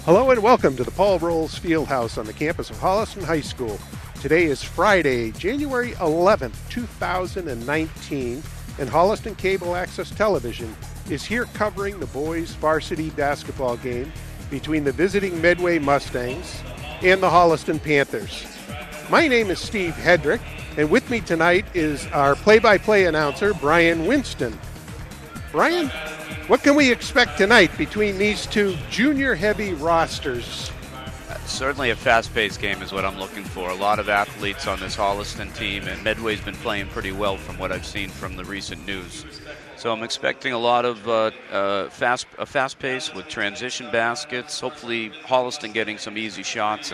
Hello and welcome to the Paul Rolls Fieldhouse on the campus of Holliston High School. Today is Friday, January 11th, 2019, and Holliston Cable Access Television is here covering the boys' varsity basketball game between the visiting Medway Mustangs and the Holliston Panthers. My name is Steve Hedrick, and with me tonight is our play-by-play announcer, Brian Winston. Brian, what can we expect tonight between these two junior-heavy rosters? Certainly a fast-paced game is what I'm looking for. A lot of athletes on this Holliston team, and Medway's been playing pretty well from what I've seen from the recent news. So I'm expecting a lot of fast pace with transition baskets. Hopefully Holliston getting some easy shots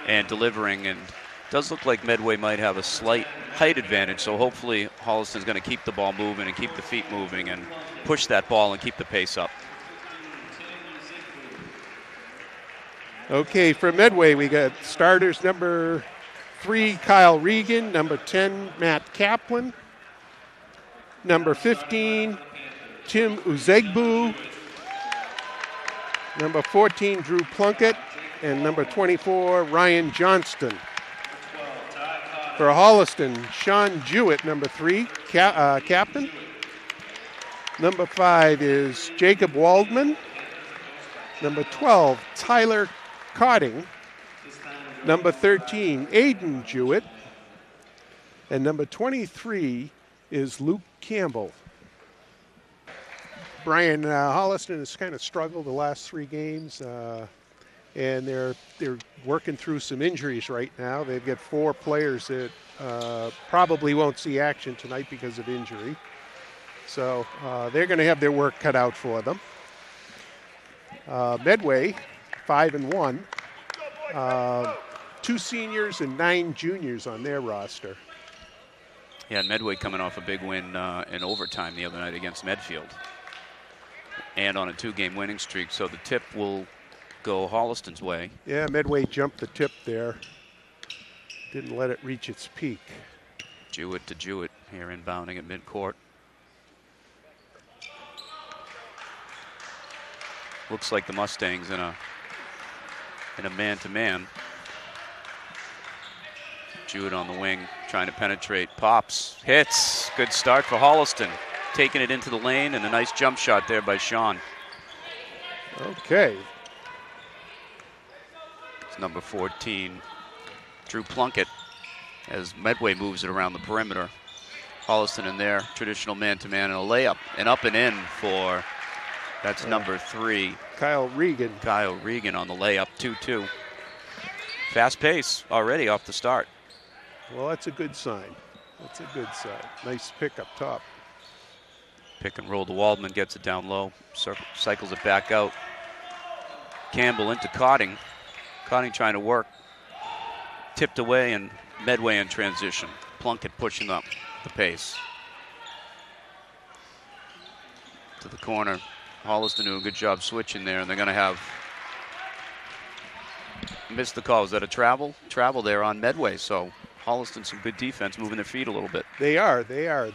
and delivering. And it does look like Medway might have a slight height advantage. So hopefully Holliston's going to keep the ball moving and keep the feet moving and push that ball and keep the pace up. Okay, for Medway, we got starters number 3, Kyle Regan, number 10, Matt Kaplan, number 15, Tim Uzegbu, number 14, Drew Plunkett, and number 24, Ryan Johnston. For Holliston, Sean Jewett, number 3, captain. Number 5 is Jacob Waldman. Number 12, Tyler Cotting. Number 13, Aiden Jewett. And number 23 is Luke Campbell. Brian, Holliston has kind of struggled the last 3 games, and they're working through some injuries right now. They've got 4 players that probably won't see action tonight because of injury. So they're going to have their work cut out for them. Medway, 5-1. 2 seniors and 9 juniors on their roster. Yeah, and Medway coming off a big win in overtime the other night against Medfield. And on a 2-game winning streak, so the tip will go Holliston's way. Yeah, Medway jumped the tip there. Didn't let it reach its peak. Jewett to Jewett here inbounding at midcourt. Looks like the Mustangs in a man-to-man. Jewett on the wing, trying to penetrate, pops, hits. Good start for Holliston. Taking it into the lane, and a nice jump shot there by Sean. Okay. It's number 14, Drew Plunkett, as Medway moves it around the perimeter. Holliston in there, traditional man-to-man and a layup, and up and in for, that's number 3. Kyle Regan. Kyle Regan on the layup, 2-2. Fast pace already off the start. Well, that's a good sign. That's a good sign. Nice pick up top. Pick and roll to Waldman, gets it down low, cycles it back out. Campbell into Cotting. Cotting trying to work. Tipped away, and Medway in transition. Plunkett pushing up the pace. To the corner. Holliston doing a good job switching there, and they're going to have missed the call. Is that a travel? Travel there on Medway, so Holliston some good defense, moving their feet a little bit. They are. They're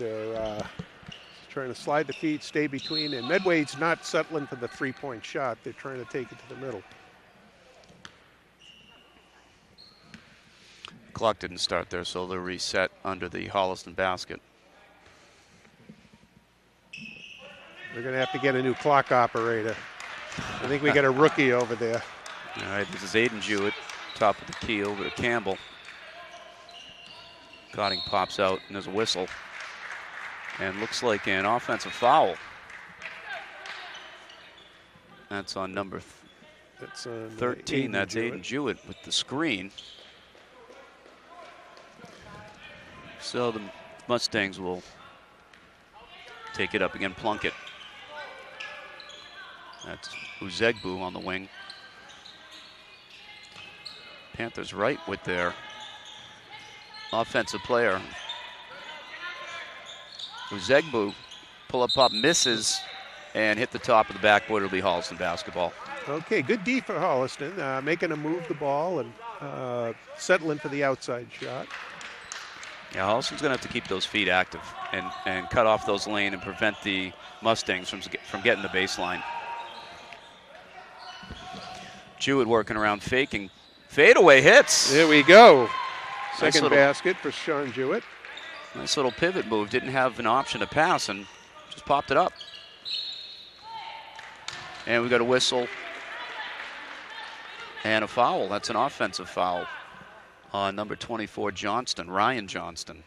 trying to slide the feet, stay between, and Medway's not settling for the 3-point shot. They're trying to take it to the middle. Clock didn't start there, so they'll reset under the Holliston basket. We're going to have to get a new clock operator. I think we got a rookie over there. All right, this is Aiden Jewett, top of the key over to Campbell. Cotting pops out, and there's a whistle. And looks like an offensive foul. That's on number 13. That's Aiden Jewett with the screen. So the Mustangs will take it up again. Plunkett. That's Uzegbu on the wing. Panthers right with their offensive player. Uzegbu, pull-up pop, misses, and hit the top of the backboard. It'll be Holliston basketball. Okay, good D for Holliston, making them move the ball and settling for the outside shot. Yeah, Holliston's going to have to keep those feet active and cut off those lanes and prevent the Mustangs from getting the baseline. Jewett working around faking. Fadeaway hits. There we go. Second little basket for Sean Jewett. Nice little pivot move. Didn't have an option to pass and just popped it up. And we got a whistle and a foul. That's an offensive foul on number 24, Johnston, Ryan Johnston.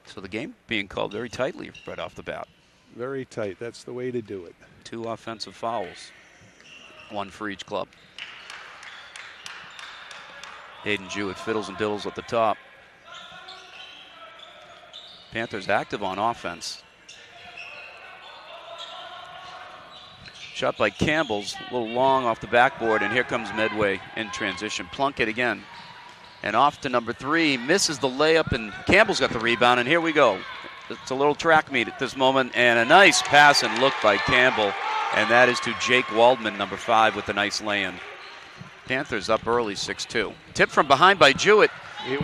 So the game being called very tightly right off the bat. Very tight. That's the way to do it. 2 offensive fouls, 1 for each club. Hayden Jewett fiddles and diddles at the top. Panthers active on offense. Shot by Campbell's a little long off the backboard, and here comes Medway in transition. Plunkett again. And off to number 3, misses the layup, and Campbell's got the rebound, and here we go. It's a little track meet at this moment, and a nice pass and look by Campbell, and that is to Jake Waldman, number 5, with a nice lay-in. Panthers up early, 6-2. Tip from behind by Jewett.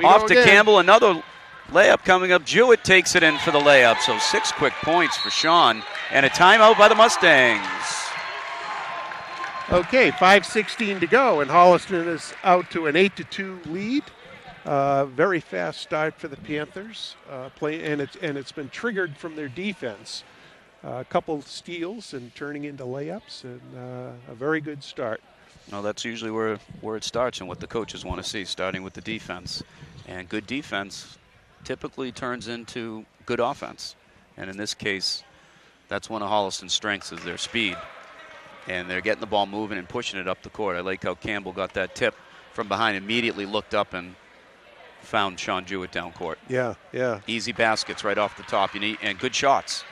Off to Campbell, another layup coming up. Jewett takes it in for the layup, so 6 quick points for Sean, and a timeout by the Mustangs. Okay, 5:16 to go, and Holliston is out to an 8-2 lead. Very fast start for the Panthers, and it's been triggered from their defense. A couple steals and turning into layups, and a very good start. Well, that's usually where it starts and what the coaches want to see, starting with the defense. And good defense typically turns into good offense. And in this case, that's one of Holliston's strengths is their speed. And they're getting the ball moving and pushing it up the court. I like how Campbell got that tip from behind, immediately looked up and found Sean Jewett down court. Yeah, yeah. Easy baskets right off the top, and good shots.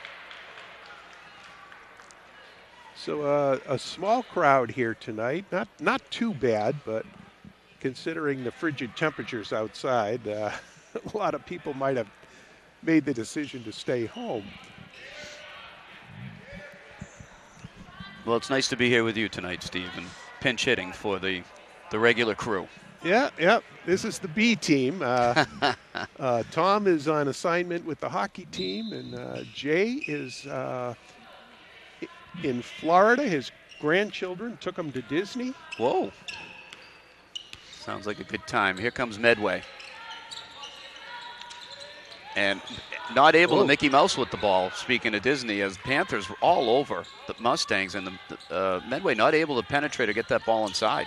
So a small crowd here tonight. Not too bad, but considering the frigid temperatures outside, a lot of people might have made the decision to stay home. Well, it's nice to be here with you tonight, Steve, and pinch hitting for the regular crew. Yeah. This is the B team. Tom is on assignment with the hockey team, and Jay is in Florida. His grandchildren took him to Disney. Whoa. Sounds like a good time. Here comes Medway. And not able to Mickey Mouse with the ball, speaking of Disney, as Panthers were all over the Mustangs, and the Medway not able to penetrate or get that ball inside.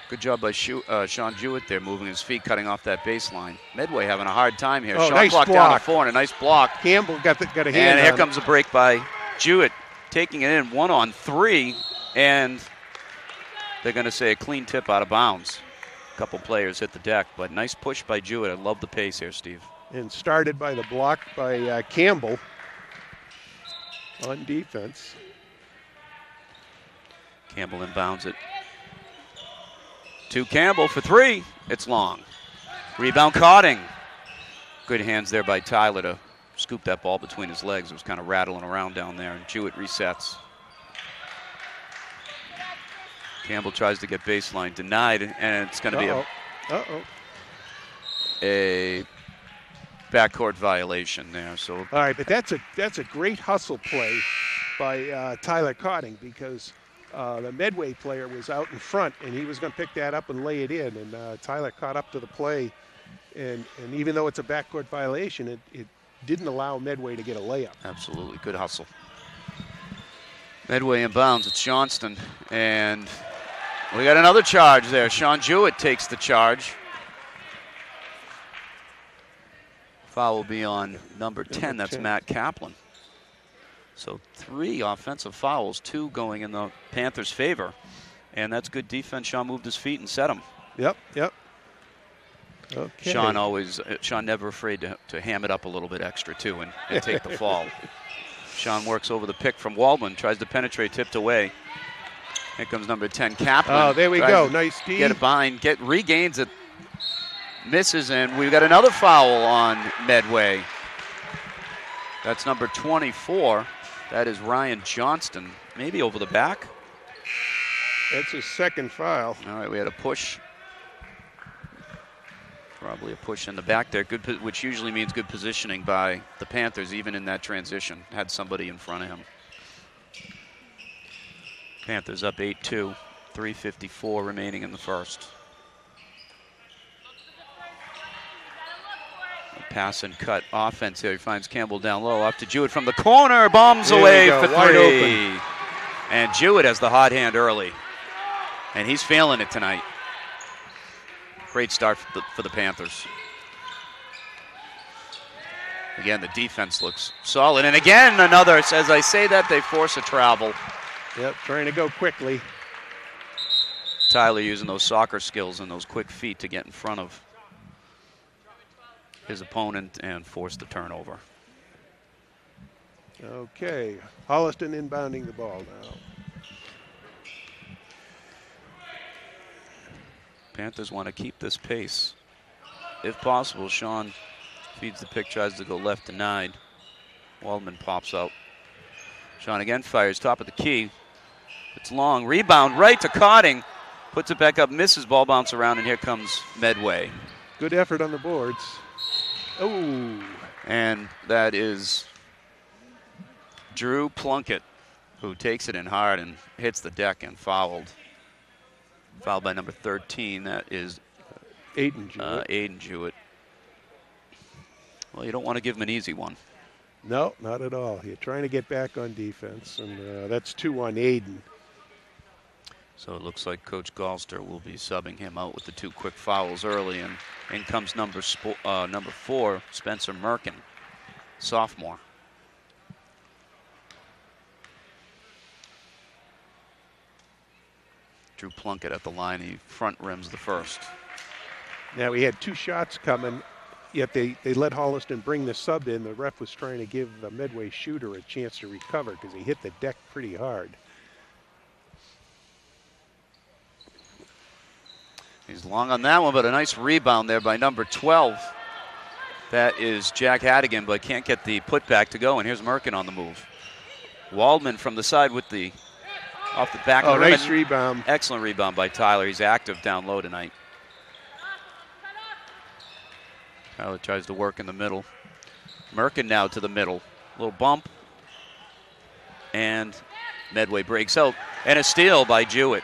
Good job by Sean Jewett there, moving his feet, cutting off that baseline. Medway having a hard time here. Oh, Shot nice clock block. down to 4 and a nice block. Campbell got a hand And here on comes a break by Jewett, taking it in 1-on-3, and they're going to say a clean tip out of bounds. A couple players hit the deck, but nice push by Jewett. I love the pace here, Steve. And started by the block by Campbell on defense. Campbell inbounds it to Campbell for 3. It's long. Rebound Cotting. Good hands there by Tyler to scoop that ball between his legs. It was kind of rattling around down there, and Jewett resets. Campbell tries to get baseline, denied, and it's going to be a backcourt violation there. So all right, but that's a great hustle play by Tyler Cotting, because the Medway player was out in front, and he was going to pick that up and lay it in, and Tyler caught up to the play, and even though it's a backcourt violation, it didn't allow Medway to get a layup. Absolutely, good hustle. Medway inbounds. It's Johnston, and we got another charge there. Sean Jewett takes the charge. Foul will be on number 10. That's Matt Kaplan. So 3 offensive fouls, 2 going in the Panthers' favor. And that's good defense. Sean moved his feet and set him. Yep. Okay. Sean never afraid to ham it up a little bit extra, too, and take the fall. Sean works over the pick from Waldman, tries to penetrate, tipped away. Here comes number 10, Kaplan. Oh, there we go. Nice D. Get a bind, regains it, misses, and we've got another foul on Medway. That's number 24. That is Ryan Johnston, maybe over the back. That's his second foul. All right, we had a push. Probably a push in the back there, which usually means good positioning by the Panthers, even in that transition. Had somebody in front of him. Panthers up 8-2. 3:54 remaining in the first. A pass and cut offense here. He finds Campbell down low. Off to Jewett from the corner. Bombs away for wide three. open. And Jewett has the hot hand early. And he's feeling it tonight. Great start for the Panthers. Again, the defense looks solid. And again, another, as I say that, they force a travel. Yep, trying to go quickly. Tyler using those soccer skills and those quick feet to get in front of his opponent and force the turnover. Okay, Holliston inbounding the ball now. Panthers want to keep this pace. If possible, Sean feeds the pick, tries to go left denied. Waldman pops out. Sean again fires, top of the key. It's long, rebound right to Cotting. Puts it back up, misses, ball bounce around, and here comes Medway. Good effort on the boards. Oh. And that is Drew Plunkett, who takes it in hard and hits the deck and fouled. Fouled by number 13. That is Aiden Jewett. Aiden Jewett. Well, you don't want to give him an easy one. No, not at all. You're trying to get back on defense, and that's 2 on Aiden. So it looks like Coach Galster will be subbing him out with the 2 quick fouls early, and in comes number 4, Spencer Merkin, sophomore. Drew Plunkett at the line. He front rims the first. Now, we had 2 shots coming, yet they let Holliston bring the sub in. The ref was trying to give the Medway shooter a chance to recover because he hit the deck pretty hard. He's long on that one, but a nice rebound there by number 12. That is Jack Hattigan, but can't get the putback to go, and here's Merkin on the move. Waldman from the side with the off the back of the rim. Nice rebound. Excellent rebound by Tyler. He's active down low tonight. Tyler tries to work in the middle. Merkin now to the middle. Little bump. And Medway breaks out. And a steal by Jewett.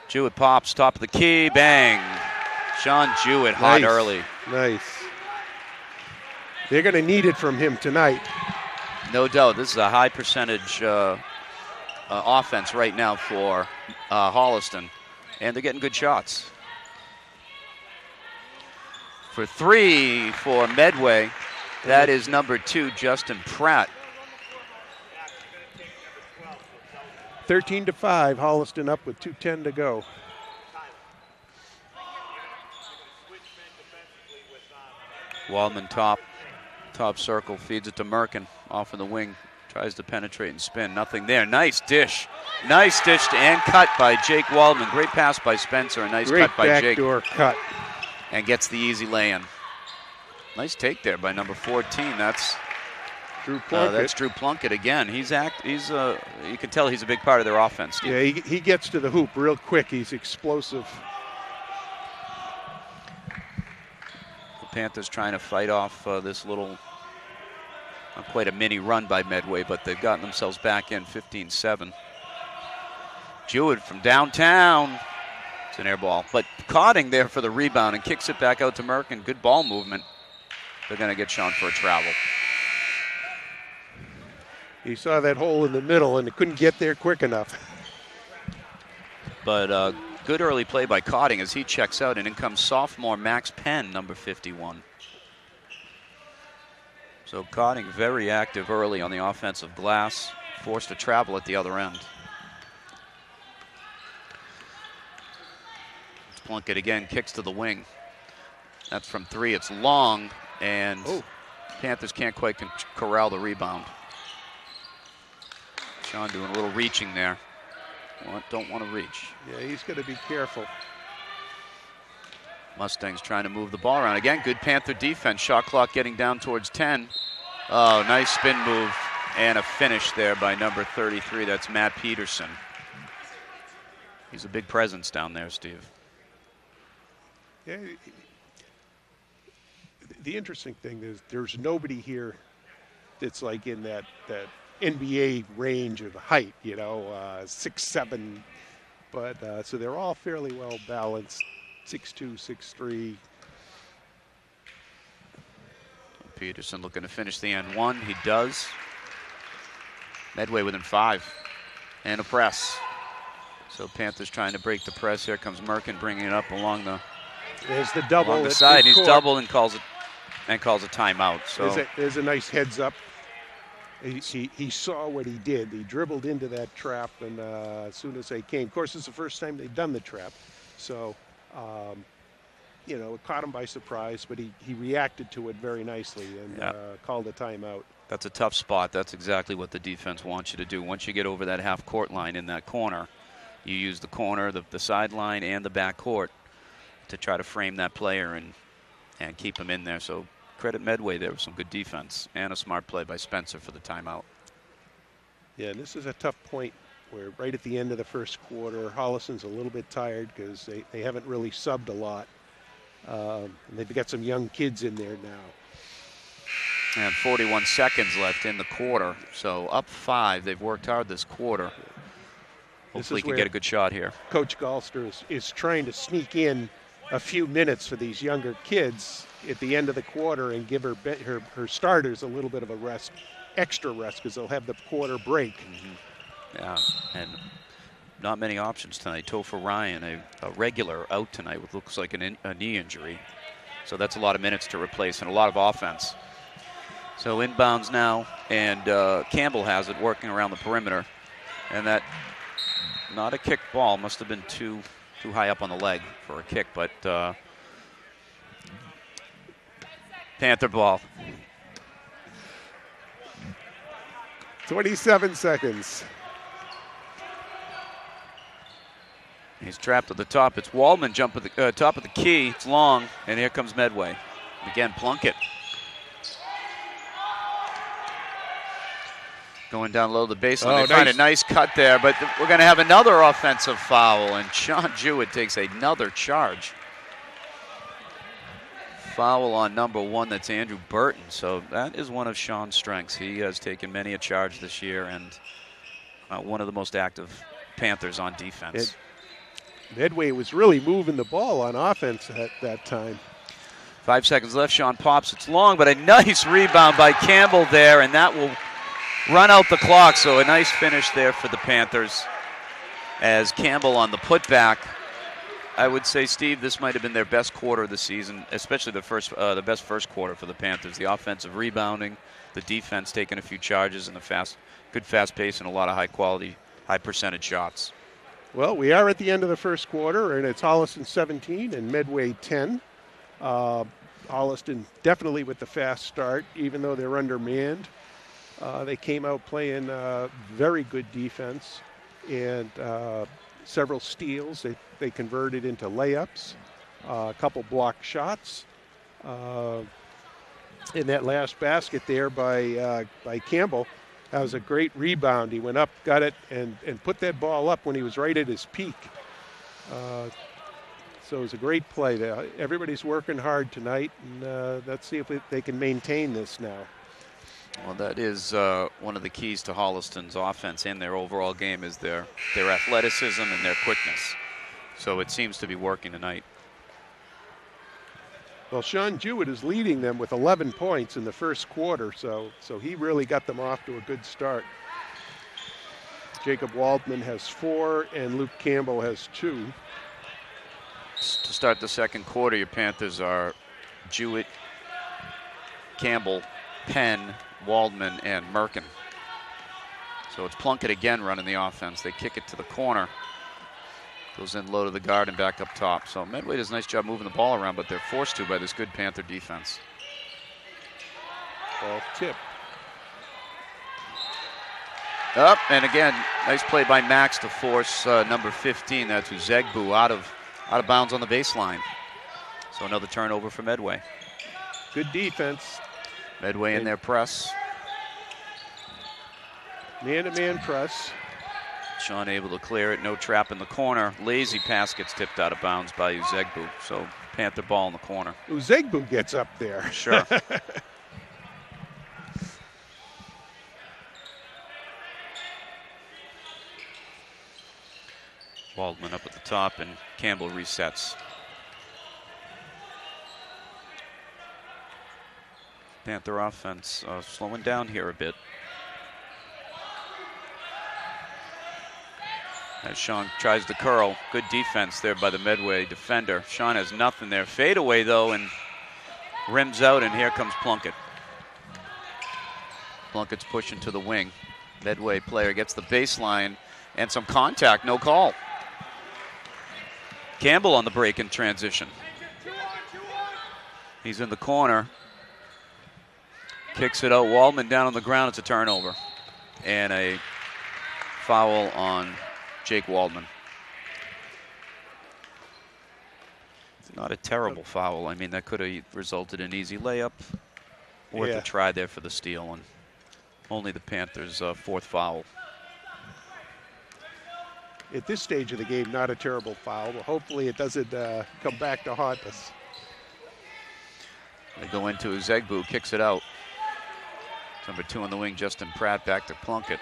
Jewett pops, top of the key, bang. Sean Jewett hot early. Nice. They're going to need it from him tonight. No doubt. This is a high percentage offense right now for Holliston. And they're getting good shots. For 3 for Medway, that is number 2, Justin Pratt. 13-5, Holliston up with 2:10 to go. Waldman top circle, feeds it to Merkin, off in the wing, tries to penetrate and spin, nothing there. Nice dish and cut by Jake Waldman. Great pass by Spencer, a nice cut by Jake. Great backdoor cut. And gets the easy lay-in. Nice take there by number 14. That's Drew Plunkett. That's Drew Plunkett again. You can tell he's a big part of their offense, Steve. Yeah, he gets to the hoop real quick. He's explosive. The Panthers trying to fight off this little, not quite a mini run by Medway, but they've gotten themselves back in 15-7. Jewett from downtown. It's an air ball. But Cotting there for the rebound and kicks it back out to Merkin. Good ball movement. They're going to get Sean for a travel. He saw that hole in the middle and couldn't get there quick enough. But good early play by Cotting as he checks out, and in comes sophomore Max Penn, number 51. So Cotting very active early on the offensive glass, forced to travel at the other end. Plunkett again kicks to the wing. That's from 3. It's long, and Panthers can't quite corral the rebound. Sean doing a little reaching there. Don't want to reach. Yeah, he's going to be careful. Mustangs trying to move the ball around. Again, good Panther defense. Shot clock getting down towards 10. Oh, nice spin move and a finish there by number 33. That's Matt Peterson. He's a big presence down there, Steve. Yeah, the interesting thing is there's nobody here that's like in that NBA range of height, 6'7", But so they're all fairly well balanced, 6'2", 6'3". Peterson looking to finish the end one. He does. Medway within 5 and a press. So Panthers trying to break the press. Here comes Merkin bringing it up along the. There's the double along the side. He's doubled and calls a timeout. So there's a nice heads up. He saw what he did. He dribbled into that trap, and as soon as they came, of course, it's the first time they've done the trap, so it caught him by surprise. But he reacted to it very nicely and called a timeout. That's a tough spot. That's exactly what the defense wants you to do. Once you get over that half-court line in that corner, you use the corner, the sideline, and the back court to try to frame that player and keep him in there. So credit Medway there with some good defense and a smart play by Spencer for the timeout. Yeah, and this is a tough point where right at the end of the first quarter, Holliston's a little bit tired because they haven't really subbed a lot. And they've got some young kids in there now. And 41 seconds left in the quarter. So up 5. They've worked hard this quarter. Hopefully he can get a good shot here. Coach Galster is trying to sneak in a few minutes for these younger kids at the end of the quarter and give her starters a little bit of a rest, extra rest, because they'll have the quarter break. Mm-hmm. Yeah, and not many options tonight. Topher Ryan, a regular, out tonight with looks like a knee injury. So that's a lot of minutes to replace and a lot of offense. So inbounds now, and Campbell has it working around the perimeter. And that, not a kick ball, must have been too high up on the leg for a kick, but Panther ball. 27 seconds. He's trapped at the top. It's Waldman jump at the top of the key. It's long, and here comes Medway. Again, Plunkett. Going down low the baseline. They find a nice cut there, but we're going to have another offensive foul, and Sean Jewett takes another charge. Foul on number 1, that's Andrew Burton. So that is one of Sean's strengths. He has taken many a charge this year and one of the most active Panthers on defense. Medway was really moving the ball on offense at that time. 5 seconds left. Sean pops. It's long, but a nice rebound by Campbell there, and that will run out the clock. So a nice finish there for the Panthers as Campbell on the putback. I would say, Steve, this might have been their best quarter of the season, especially the best first quarter for the Panthers. The offensive rebounding, the defense taking a few charges, and good fast pace and a lot of high-quality, high-percentage shots. Well, we are at the end of the first quarter, and it's Holliston 17 and Medway 10. Holliston definitely with the fast start, even though they're undermanned. They came out playing very good defense and several steals. They converted into layups, a couple block shots. In that last basket there by Campbell, that was a great rebound. He went up, got it, and put that ball up when he was right at his peak. So it was a great play. Everybody's working hard tonight, and let's see if they can maintain this now. Well, that is one of the keys to Holliston's offense and their overall game is their athleticism and their quickness. So it seems to be working tonight. Well, Sean Jewett is leading them with 11 points in the first quarter, so he really got them off to a good start. Jacob Waldman has 4, and Luke Campbell has 2. To start the second quarter, your Panthers are Jewett, Campbell, Penn, Waldman, and Merkin. So it's Plunkett again running the offense. They kick it to the corner. Goes in low to the guard and back up top. So Medway does a nice job moving the ball around, but they're forced to by this good Panther defense. Ball tip. Up, and again, nice play by Max to force number 15, that's Uzegbu, out of bounds on the baseline. So another turnover for Medway. Good defense. Medway in their press. Man-to-man press. Sean able to clear it, no trap in the corner. Lazy pass gets tipped out of bounds by Uzegbu. So Panther ball in the corner. Uzegbu gets up there. Sure. Waldman up at the top, and Campbell resets. Panther offense slowing down here a bit. As Sean tries to curl. Good defense there by the Medway defender. Sean has nothing there. Fadeaway, though, and rims out, and here comes Plunkett. Plunkett's pushing to the wing. Medway player gets the baseline and some contact, no call. Campbell on the break in transition. He's in the corner. Kicks it out. Waldman down on the ground. It's a turnover. And a foul on Jake Waldman. It's not a terrible foul. I mean, that could have resulted in an easy layup. Worth a try there for the steal. And only the Panthers' fourth foul. At this stage of the game, not a terrible foul, but hopefully it doesn't come back to haunt us. They go into Uzegbu, kicks it out. Number 2 on the wing, Justin Pratt, back to Plunkett.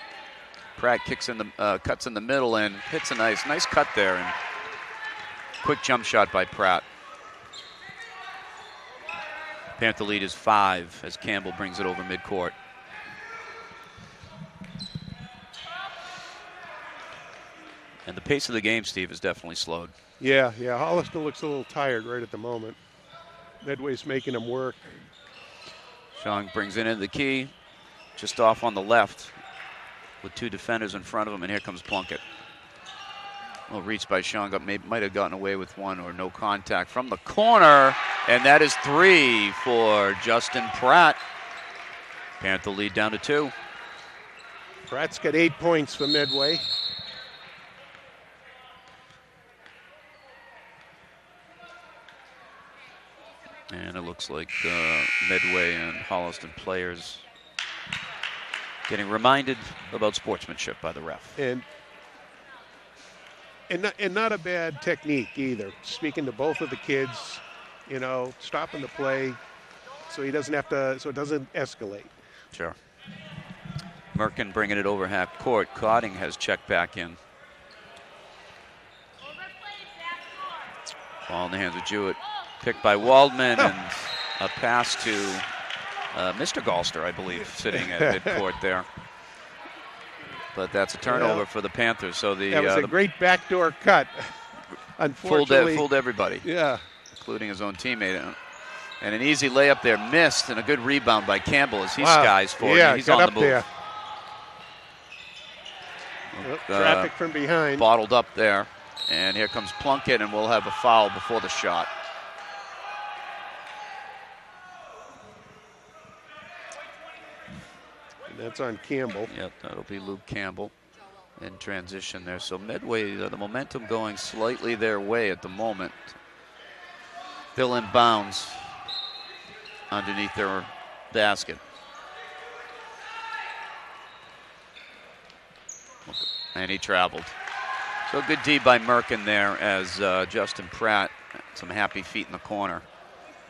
Pratt kicks in the cuts in the middle and hits a nice cut there, and quick jump shot by Pratt. Panther lead is 5 as Campbell brings it over midcourt. And the pace of the game, Steve, is definitely slowed. Yeah, Holliston looks a little tired right at the moment. Medway's making him work. Sean brings it into the key, just off on the left with 2 defenders in front of him, and here comes Plunkett. A little reach by Sean, might have gotten away with one, or no contact from the corner, and that is 3 for Justin Pratt. Panther lead down to 2. Pratt's got 8 points for Medway. And it looks like Medway and Holliston players getting reminded about sportsmanship by the ref. And not a bad technique either. Speaking to both of the kids, stopping the play so he doesn't have to, so it doesn't escalate. Sure. Merkin bringing it over half court. Cotting has checked back in. Ball in the hands of Jewett. Picked by Waldman, and a pass to Mr. Galster, I believe, sitting at midcourt there. But that's a turnover for the Panthers. So that was a great backdoor cut. Unfortunately, fooled everybody. Yeah, including his own teammate. And an easy layup there, missed, and a good rebound by Campbell as he skies for it. He's on the move. There. Traffic from behind. Bottled up there. And here comes Plunkett, and we'll have a foul before the shot. That's on Campbell. Yep, that'll be Luke Campbell in transition there. So Medway, the momentum going slightly their way at the moment. Still inbounds underneath their basket. And he traveled. So good D by Merkin there as Justin Pratt, some happy feet in the corner.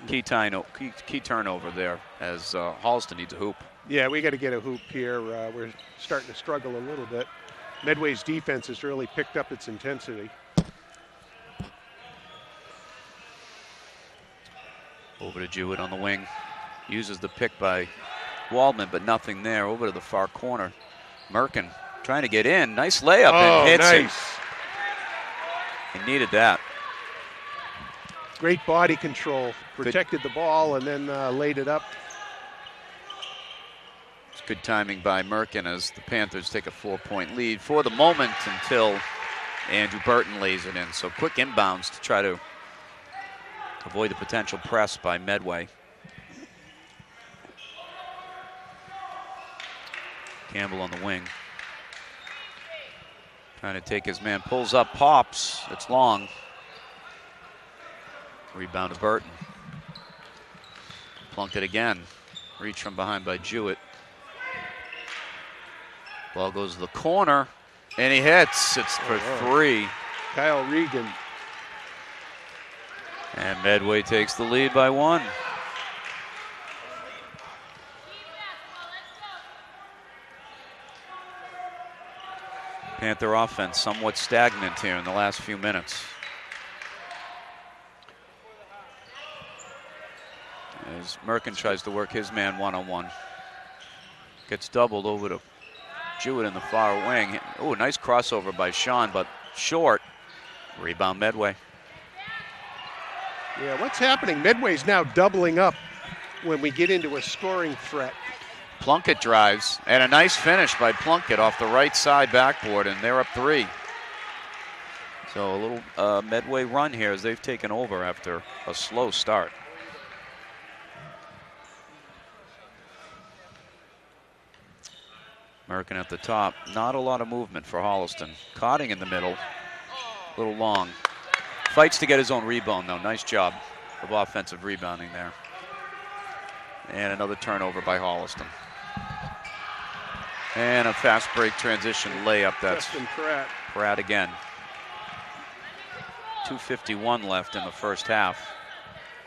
Key turnover there as Holliston needs a hoop. Yeah, we got to get a hoop here. We're starting to struggle a little bit. Medway's defense has really picked up its intensity. Over to Jewett on the wing. Uses the pick by Waldman, but nothing there. Over to the far corner. Merkin trying to get in. Nice layup and hits it. He needed that. Great body control. Protected the ball and then laid it up. Good timing by Merkin as the Panthers take a 4-point lead for the moment until Andrew Burton lays it in. So quick inbounds to try to avoid the potential press by Medway. Campbell on the wing. Trying to take his man. Pulls up, pops. It's long. Rebound to Burton. Plunkett again. Reach from behind by Jewett. Ball goes to the corner, and he hits. It's for 3. Kyle Regan. And Medway takes the lead by 1. Panther offense somewhat stagnant here in the last few minutes. As Merkin tries to work his man one-on-one. Gets doubled over to Jewett in the far wing. Oh, nice crossover by Sean, but short. Rebound Medway. Yeah, what's happening? Medway's now doubling up when we get into a scoring threat. Plunkett drives, and a nice finish by Plunkett off the right side backboard, and they're up 3. So a little Medway run here as they've taken over after a slow start. Merkin at the top. Not a lot of movement for Holliston. Cotting in the middle. A little long. Fights to get his own rebound, though. Nice job of offensive rebounding there. And another turnover by Holliston. And a fast break transition layup. That's Pratt again. 2:51 left in the first half.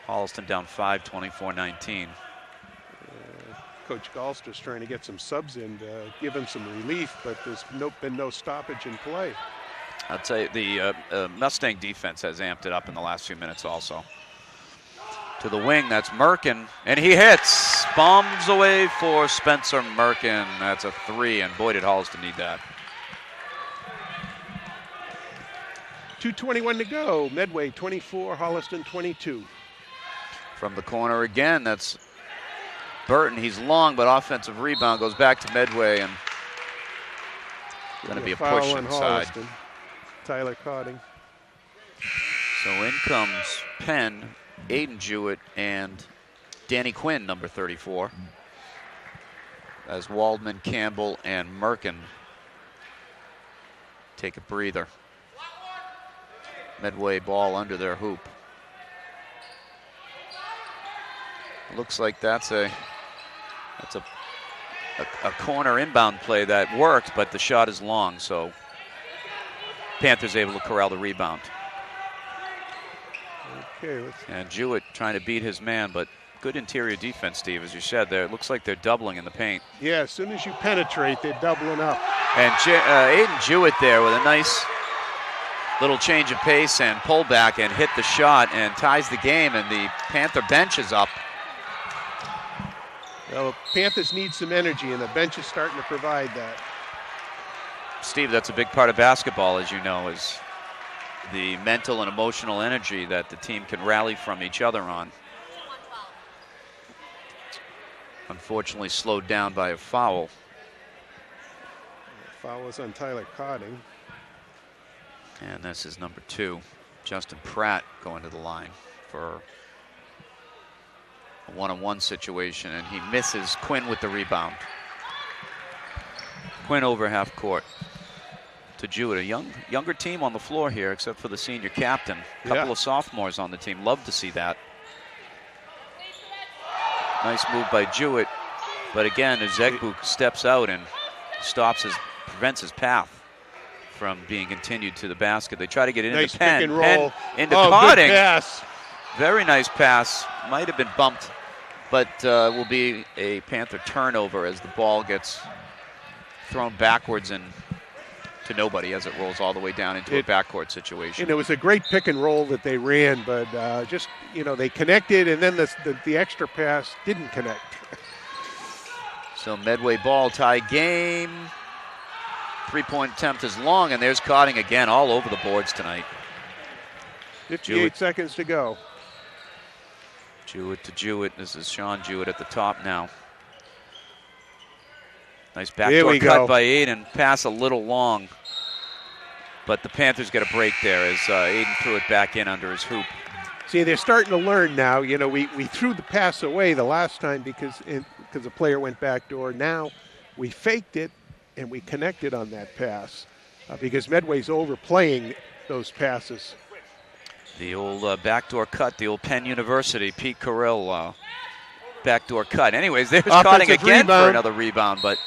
Holliston down 5, 24-19. Coach Gallster's trying to get some subs in to give him some relief, but there's been no stoppage in play. I'd say the Mustang defense has amped it up in the last few minutes also. To the wing, that's Merkin, and he hits. Bombs away for Spencer Merkin. That's a 3, and boy, did Holliston need that. 2:21 to go. Medway 24, Holliston 22. From the corner again, that's Burton. He's long, but offensive rebound goes back to Medway, and going to be a push inside. Holliston. Tyler Cotting. So in comes Penn, Aiden Jewett, and Danny Quinn, number 34. As Waldman, Campbell, and Merkin take a breather. Medway ball under their hoop. Looks like that's a corner inbound play that worked, but the shot is long, so Panthers able to corral the rebound. Okay, and Jewett trying to beat his man, but good interior defense, Steve, as you said there. It looks like they're doubling in the paint. Yeah, as soon as you penetrate, they're doubling up. And Aiden Jewett there with a nice little change of pace and pullback and hit the shot and ties the game, and the Panther bench is up. Well, Panthers need some energy, and the bench is starting to provide that. Steve, that's a big part of basketball, as you know, is the mental and emotional energy that the team can rally from each other on. Unfortunately slowed down by a foul. The foul was on Tyler Cotting. And this is number 2, Justin Pratt, going to the line for a one-on-one situation, and he misses. Quinn with the rebound. Quinn over half court to Jewett. A younger team on the floor here, except for the senior captain. A couple of sophomores on the team. Love to see that. Nice move by Jewett, but again, Ezekbu steps out and prevents his path from being continued to the basket. They try to get it into Penn. Pick and roll. Into Cotting. Good pass. Very nice pass. Might have been bumped, but will be a Panther turnover as the ball gets thrown backwards and to nobody as it rolls all the way down into a backcourt situation. And it was a great pick and roll that they ran, but just, they connected, and then the extra pass didn't connect. So Medway ball, tie game. 3-point attempt is long, and there's Cotting again all over the boards tonight. 58 seconds to go. Jewett to Jewett. This is Sean Jewett at the top now. Nice backdoor cut by Aiden. Pass a little long, but the Panthers get a break there as Aiden threw it back in under his hoop. See, they're starting to learn now. We threw the pass away the last time because the player went backdoor. Now we faked it and we connected on that pass because Medway's overplaying those passes. The old backdoor cut, the old Penn University, Pete Carrill backdoor cut. Anyways, there's Cotting again for another rebound, but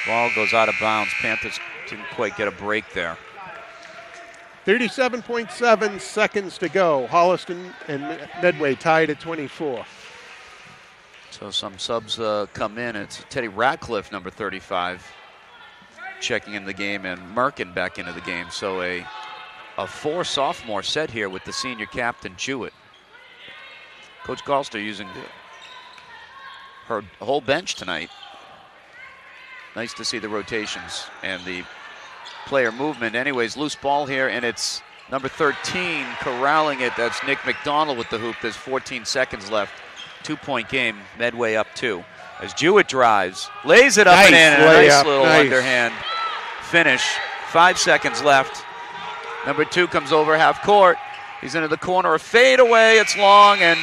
ball goes out of bounds. Panthers didn't quite get a break there. 37.7 seconds to go. Holliston and Medway tied at 24. So some subs come in. It's Teddy Ratcliffe, number 35. checking in the game and Merkin back into the game. So a 4 sophomore set here with the senior captain Jewett. Coach Galster using her whole bench tonight. Nice to see the rotations and the player movement. Anyways, loose ball here, and it's number 13 corralling it. That's Nick McDonald with the hoop. There's 14 seconds left. 2-point game, Medway up 2. As Jewett drives, lays it up and in, and a nice little underhand finish. 5 seconds left. Number 2 comes over half court. He's into the corner, a fade away. It's long, and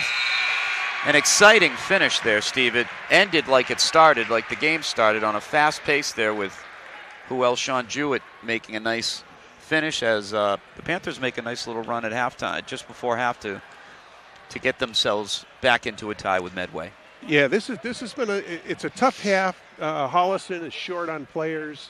an exciting finish there, Steve. It ended like it started, like the game started, on a fast pace there with Sean Jewett making a nice finish as the Panthers make a nice little run at halftime, just before half to get themselves back into a tie with Medway. Yeah, this has been it's a tough half. Holliston is short on players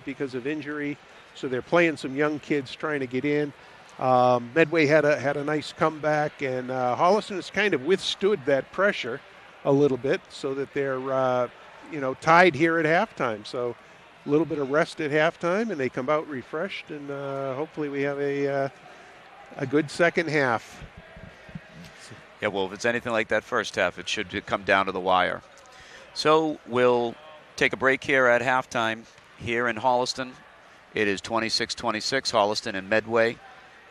because of injury, so they're playing some young kids trying to get in. Medway had a nice comeback, and Holliston has kind of withstood that pressure a little bit, so that they're tied here at halftime. So a little bit of rest at halftime, and they come out refreshed, and hopefully we have a good second half. Yeah, well, if it's anything like that first half, it should come down to the wire. So we'll take a break here at halftime here in Holliston. It is 26-26, Holliston and Medway.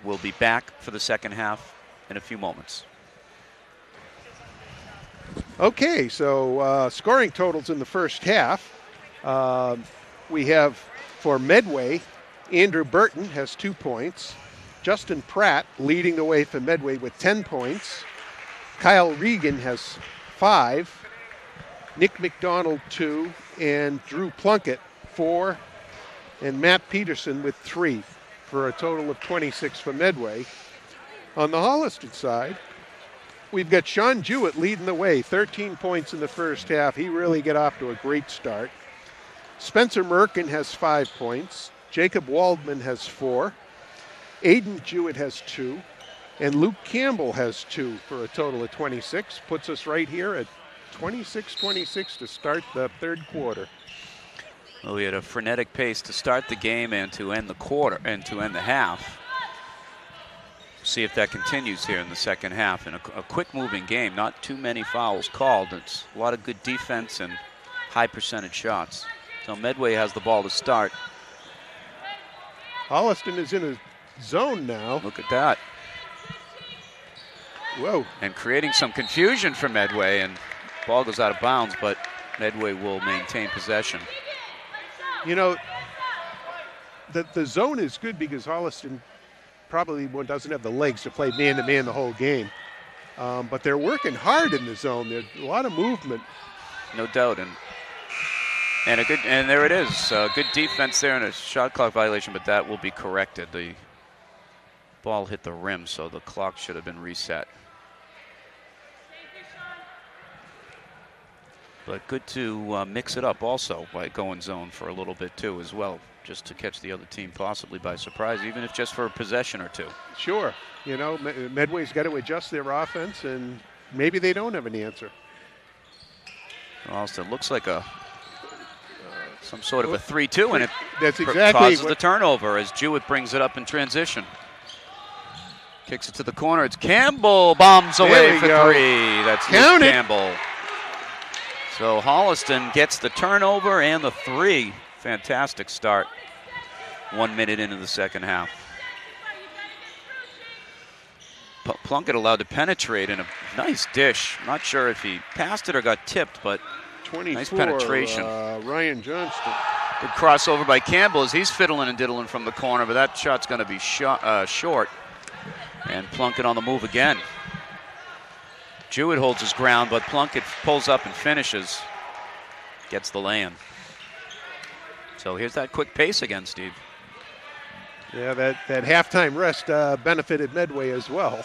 We'll be back for the second half in a few moments. Okay, so scoring totals in the first half. We have for Medway, Andrew Burton has 2 points. Justin Pratt leading the way for Medway with 10 points. Kyle Regan has 5. Nick McDonald 2, and Drew Plunkett 4, and Matt Peterson with 3, for a total of 26 for Medway. On the Holliston side, we've got Sean Jewett leading the way, 13 points in the first half. He really got off to a great start. Spencer Merkin has 5 points. Jacob Waldman has 4. Aiden Jewett has 2. And Luke Campbell has 2 for a total of 26. Puts us right here at 26-26 to start the third quarter. Well, we had a frenetic pace to start the game and to end the quarter and to end the half. See if that continues here in the second half. In a quick-moving game, not too many fouls called. It's a lot of good defense and high percentage shots. So Medway has the ball to start. Holliston is in a zone now. Look at that. Whoa. And creating some confusion for Medway, and ball goes out of bounds, but Medway will maintain possession. You know, the zone is good because Holliston probably doesn't have the legs to play man-to-man the whole game. But they're working hard in the zone. There's a lot of movement. No doubt. And there it is. Good defense there and a shot clock violation, but that will be corrected. The ball hit the rim, so the clock should have been reset. But good to mix it up also by going zone for a little bit too as well, just to catch the other team possibly by surprise, even if just for a possession or two. Sure. You know, Medway's got to adjust their offense, and maybe they don't have an answer. Also, it looks like some sort of a 3-2, and it that's exactly causes the turnover as Jewett brings it up in transition. Kicks it to the corner. It's Campbell, bombs away for 3. That's Luke Campbell. So Holliston gets the turnover and the 3. Fantastic start. 1 minute into the second half. Plunkett allowed to penetrate in a nice dish. Not sure if he passed it or got tipped, but 24, nice penetration. Ryan Johnston. Good crossover by Campbell as he's fiddling and diddling from the corner, but that shot's going to be short. And Plunkett on the move again. Jewett holds his ground, but Plunkett pulls up and finishes. Gets the lay-in. So here's that quick pace again, Steve. Yeah, that halftime rest benefited Medway as well.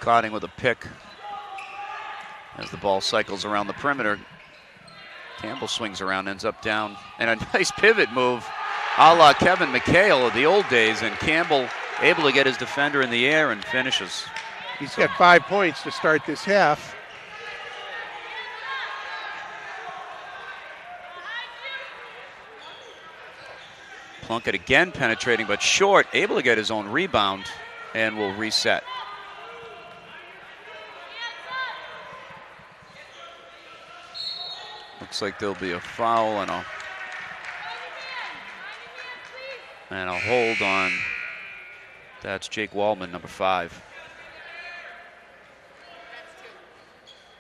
Cotting with a pick as the ball cycles around the perimeter. Campbell swings around, ends up down, and a nice pivot move a la Kevin McHale of the old days, and Campbell able to get his defender in the air and finishes. He's got 5 points to start this half. Plunkett again penetrating, but short, able to get his own rebound, and will reset. Looks like there'll be a foul and a hold on. That's Jake Waldman, number 5.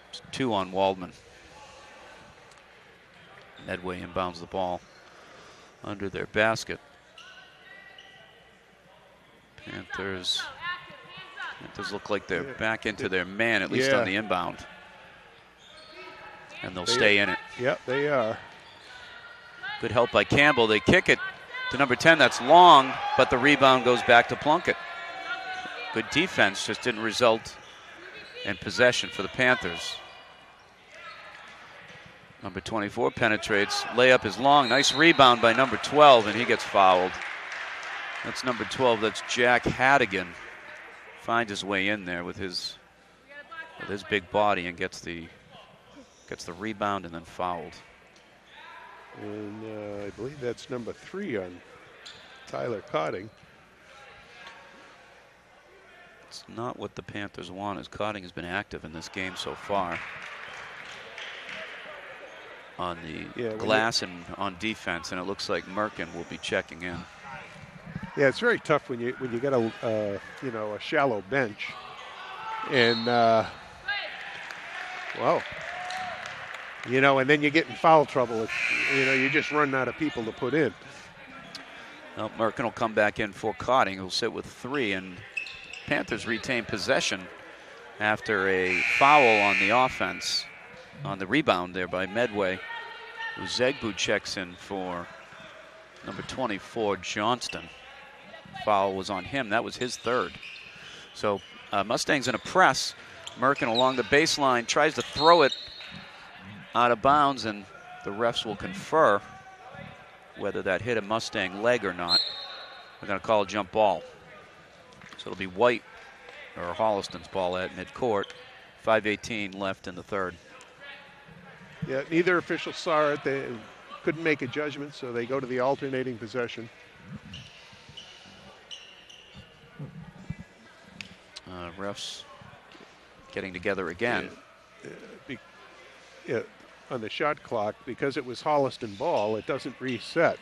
It's 2 on Waldman. Medway inbounds the ball under their basket. Panthers look like they're back into their man, at least on the inbound. And they'll stay in it. Yep, they are. Good help by Campbell. They kick it to number 10. That's long, but the rebound goes back to Plunkett. Good defense, just didn't result in possession for the Panthers. Number 24 penetrates. Layup is long. Nice rebound by number 12, and he gets fouled. That's number 12. That's Jack Hadigan. Finds his way in there with his big body and gets the rebound and then fouled. And I believe that's number 3 on Tyler Cotting. It's not what the Panthers want, as Cotting has been active in this game so far. On the glass and on defense, and it looks like Merkin will be checking in. Yeah, it's very tough when you get a shallow bench, and and then you get in foul trouble. You just run out of people to put in. Well, Merkin will come back in for Cotting, who'll sit with 3, and Panthers retain possession after a foul on the offense. On the rebound there by Medway. Uzegbu checks in for number 24, Johnston. Foul was on him. That was his 3rd. So Mustangs in a press. Merkin along the baseline tries to throw it out of bounds, and the refs will confer whether that hit a Mustang leg or not. We're going to call a jump ball. So it'll be White or Holliston's ball at midcourt. 5:18 left in the 3rd. Yeah, neither official saw it. They couldn't make a judgment, so they go to the alternating possession. Refs getting together again. On the shot clock, because it was Holliston ball, it doesn't reset.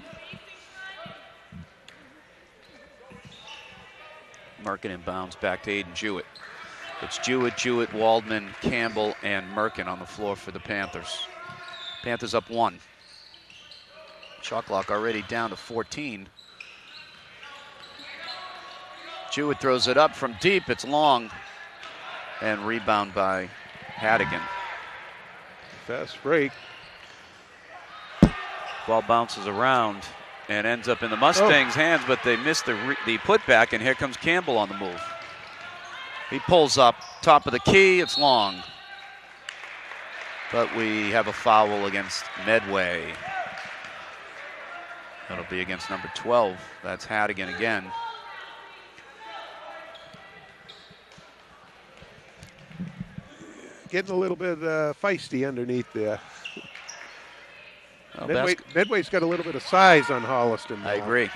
Merkin inbounds back to Aiden Jewett. It's Jewett, Waldman, Campbell, and Merkin on the floor for the Panthers. Panthers up 1. Shot clock already down to 14. Jewett throws it up from deep. It's long. And rebound by Hadigan. Fast break. Ball bounces around and ends up in the Mustangs' hands, but they missed the putback, and here comes Campbell on the move. He pulls up, top of the key, it's long. But we have a foul against Medway. That'll be against number 12. That's Hadigan again. Getting a little bit feisty underneath there. Well, Medway's got a little bit of size on Holliston now. I agree.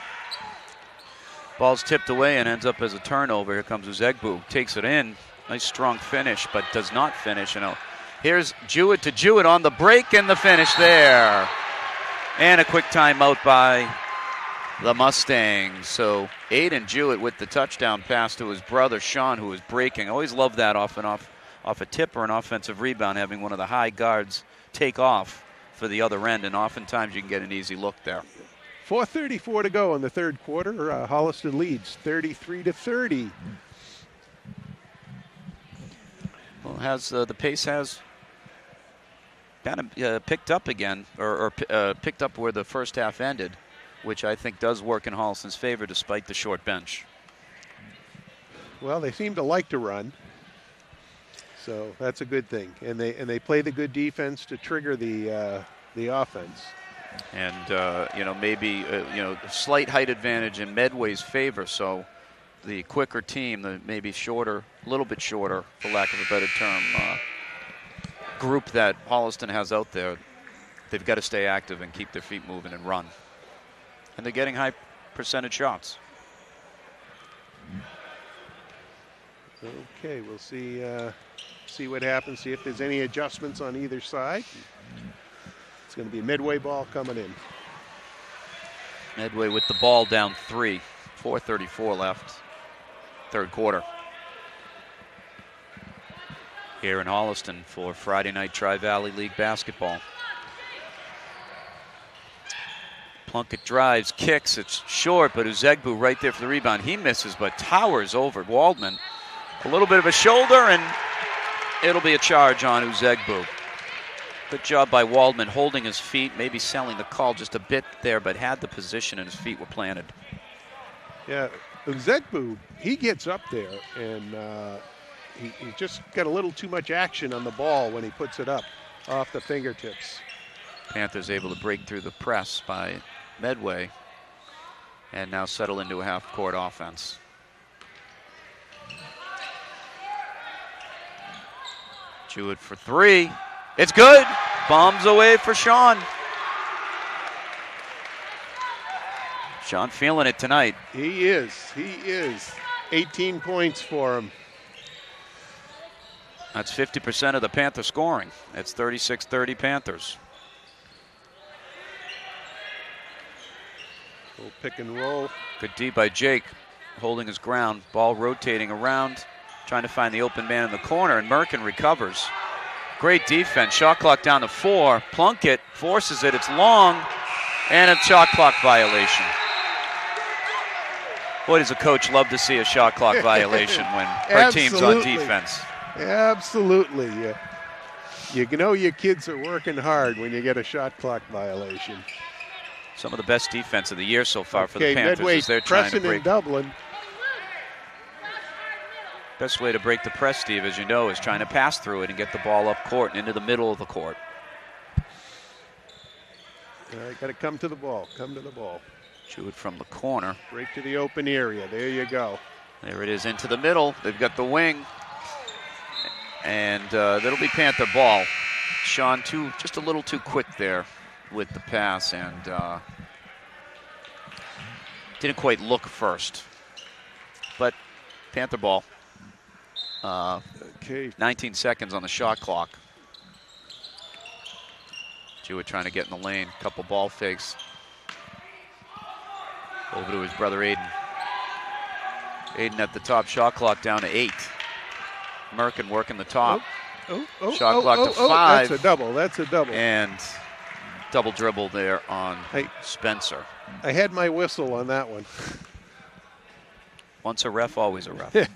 Ball's tipped away and ends up as a turnover. Here comes Uzegbu, takes it in. Nice strong finish, but does not finish. And here's Jewett to Jewett on the break, and the finish there. And a quick timeout by the Mustangs. So Aiden Jewett with the touchdown pass to his brother Sean, who was breaking. Always love that off a tip or an offensive rebound, having one of the high guards take off for the other end, and oftentimes you can get an easy look there. 4:34 to go in the 3rd quarter. Holliston leads 33-30. Well, the pace has kind of picked up again, or picked up where the first half ended, which I think does work in Holliston's favor despite the short bench. Well, they seem to like to run, so that's a good thing. And they play the good defense to trigger the offense. And maybe slight height advantage in Medway's favor, so the quicker team, the maybe shorter, a little bit shorter, for lack of a better term, group that Holliston has out there, they've got to stay active and keep their feet moving and run. And they're getting high percentage shots. Okay, we'll see what happens, see if there's any adjustments on either side. It's going to be a Medway ball coming in. Medway with the ball down 3, 4:34 left, third quarter. Here in Holliston for Friday night Tri-Valley League basketball. Plunkett drives, kicks, it's short, but Uzegbu right there for the rebound. He misses, but towers over Waldman. A little bit of a shoulder, and it'll be a charge on Uzegbu. Good job by Waldman holding his feet, maybe selling the call just a bit there, but had the position and his feet were planted. Yeah, Uzegbu, he gets up there, and he just got a little too much action on the ball when he puts it up off the fingertips. Panthers able to break through the press by Medway and now settle into a half-court offense. Jewett for 3. It's good. Bombs away for Sean. Sean feeling it tonight. He is. 18 points for him. That's 50% of the Panther scoring. That's 36-30 Panthers. Little pick and roll. Good D by Jake, holding his ground. Ball rotating around, trying to find the open man in the corner, and Merkin recovers. Great defense. Shot clock down to 4. Plunkett forces it. It's long, and a shot clock violation. Boy, does a coach love to see a shot clock violation when her team's on defense. Absolutely. You know your kids are working hard when you get a shot clock violation. Some of the best defense of the year so far for the Panthers. Medway as they're trying to break. in Dublin. Best way to break the press, Steve, as you know, is trying to pass through it and get the ball up court and into the middle of the court. Got to come to the ball. Come to the ball. Shoot it from the corner. Break to the open area. There you go. There it is into the middle. They've got the wing. And that'll be Panther ball. Sean, just a little too quick there with the pass and didn't quite look first. But Panther ball. 19 seconds on the shot clock. Jewett trying to get in the lane. Couple ball fakes. Over to his brother Aiden. Aiden at the top, shot clock down to 8. Merkin working the top. Shot clock to 5. That's a double. And double dribble there on Spencer. I had my whistle on that one. Once a ref, always a ref.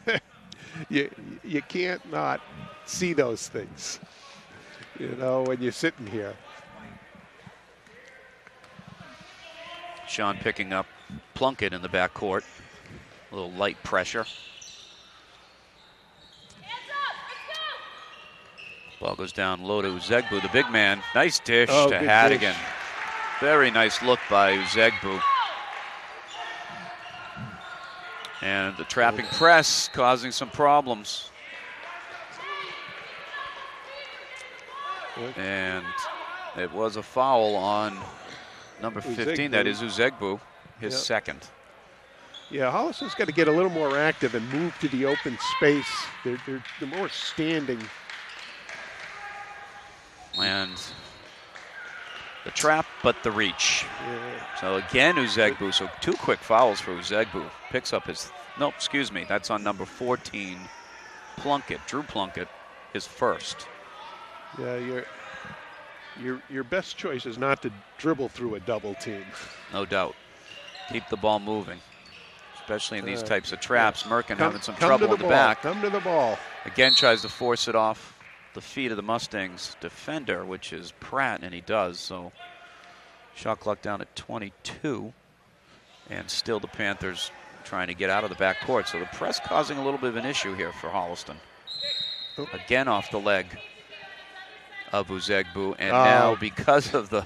You can't not see those things, when you're sitting here. Sean picking up Plunkett in the backcourt. A little light pressure. Ball goes down low to Uzegbu, the big man. Nice dish to Hadigan. Very nice look by Uzegbu. And the trapping press causing some problems. And it was a foul on number 15. That is Uzegbu, his second. Yeah, Holliston's got to get a little more active and move to the open space. They're more standing. And the trap, but the reach. Yeah. So again, Uzegbu. So 2 quick fouls for Uzegbu. Picks up his, that's on number 14, Plunkett. Drew Plunkett, his first. Yeah, your best choice is not to dribble through a double team. No doubt. Keep the ball moving, especially in these types of traps. Merkin having some trouble in the back. Come to the ball. Again, tries to force it off the feet of the Mustangs defender, which is Pratt, and he does. So shot clock down at 22, and still the Panthers trying to get out of the backcourt. So the press causing a little bit of an issue here for Holliston. Again off the leg of Uzegbu, and now because of the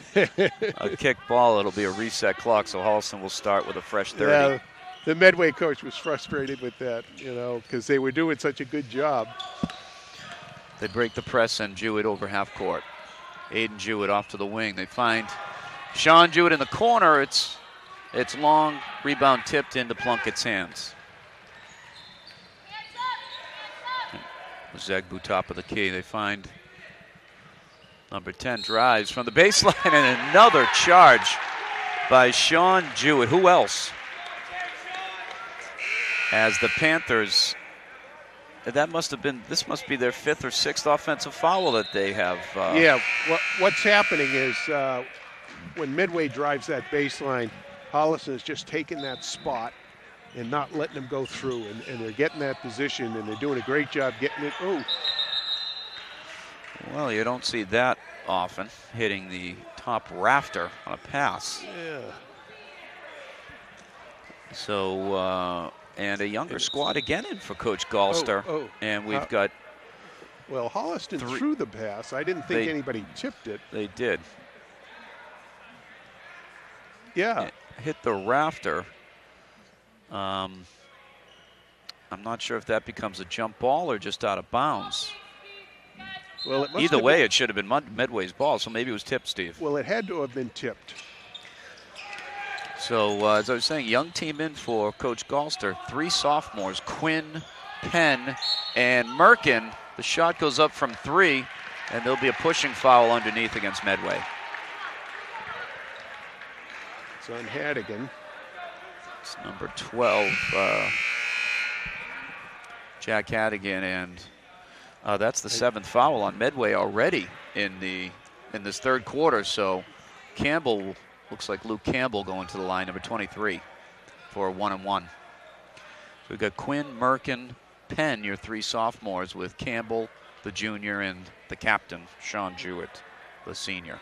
kick ball, it'll be a reset clock, so Holliston will start with a fresh 30. Yeah, the Medway coach was frustrated with that, because they were doing such a good job. They break the press and Jewett over half court. Aiden Jewett off to the wing. They find Sean Jewett in the corner. It's It's long, rebound tipped into Plunkett's hands. Zegbu top of the key. They find number 10 drives from the baseline, and another charge by Sean Jewett. Who else? As the Panthers, this must be their 5th or 6th offensive foul that they have. Yeah, what's happening is when Medway drives that baseline, Holliston is just taking that spot and not letting them go through, and they're getting that position, and they're doing a great job getting it. Oh. Well, you don't see that often, hitting the top rafter on a pass. Yeah. So, and a younger squad again in for Coach Gallster. And we've got... Well, Holliston threw the pass. I didn't think anybody tipped it. They did. Yeah. It hit the rafter. I'm not sure if that becomes a jump ball or just out of bounds. Well, either way, it should have been Medway's ball, so maybe it was tipped, Steve. Well, it had to have been tipped. So, as I was saying, young team in for Coach Gallster. 3 sophomores, Quinn, Penn, and Merkin. The shot goes up from 3, and there'll be a pushing foul underneath against Medway. It's on Hadigan. It's number 12, Jack Hadigan, and that's the 7th foul on Medway already in this third quarter. So Campbell, looks like Luke Campbell going to the line, number 23, for a 1-and-1. So we've got Quinn, Merkin, Penn, your 3 sophomores, with Campbell, the junior, and the captain, Sean Jewett, the senior.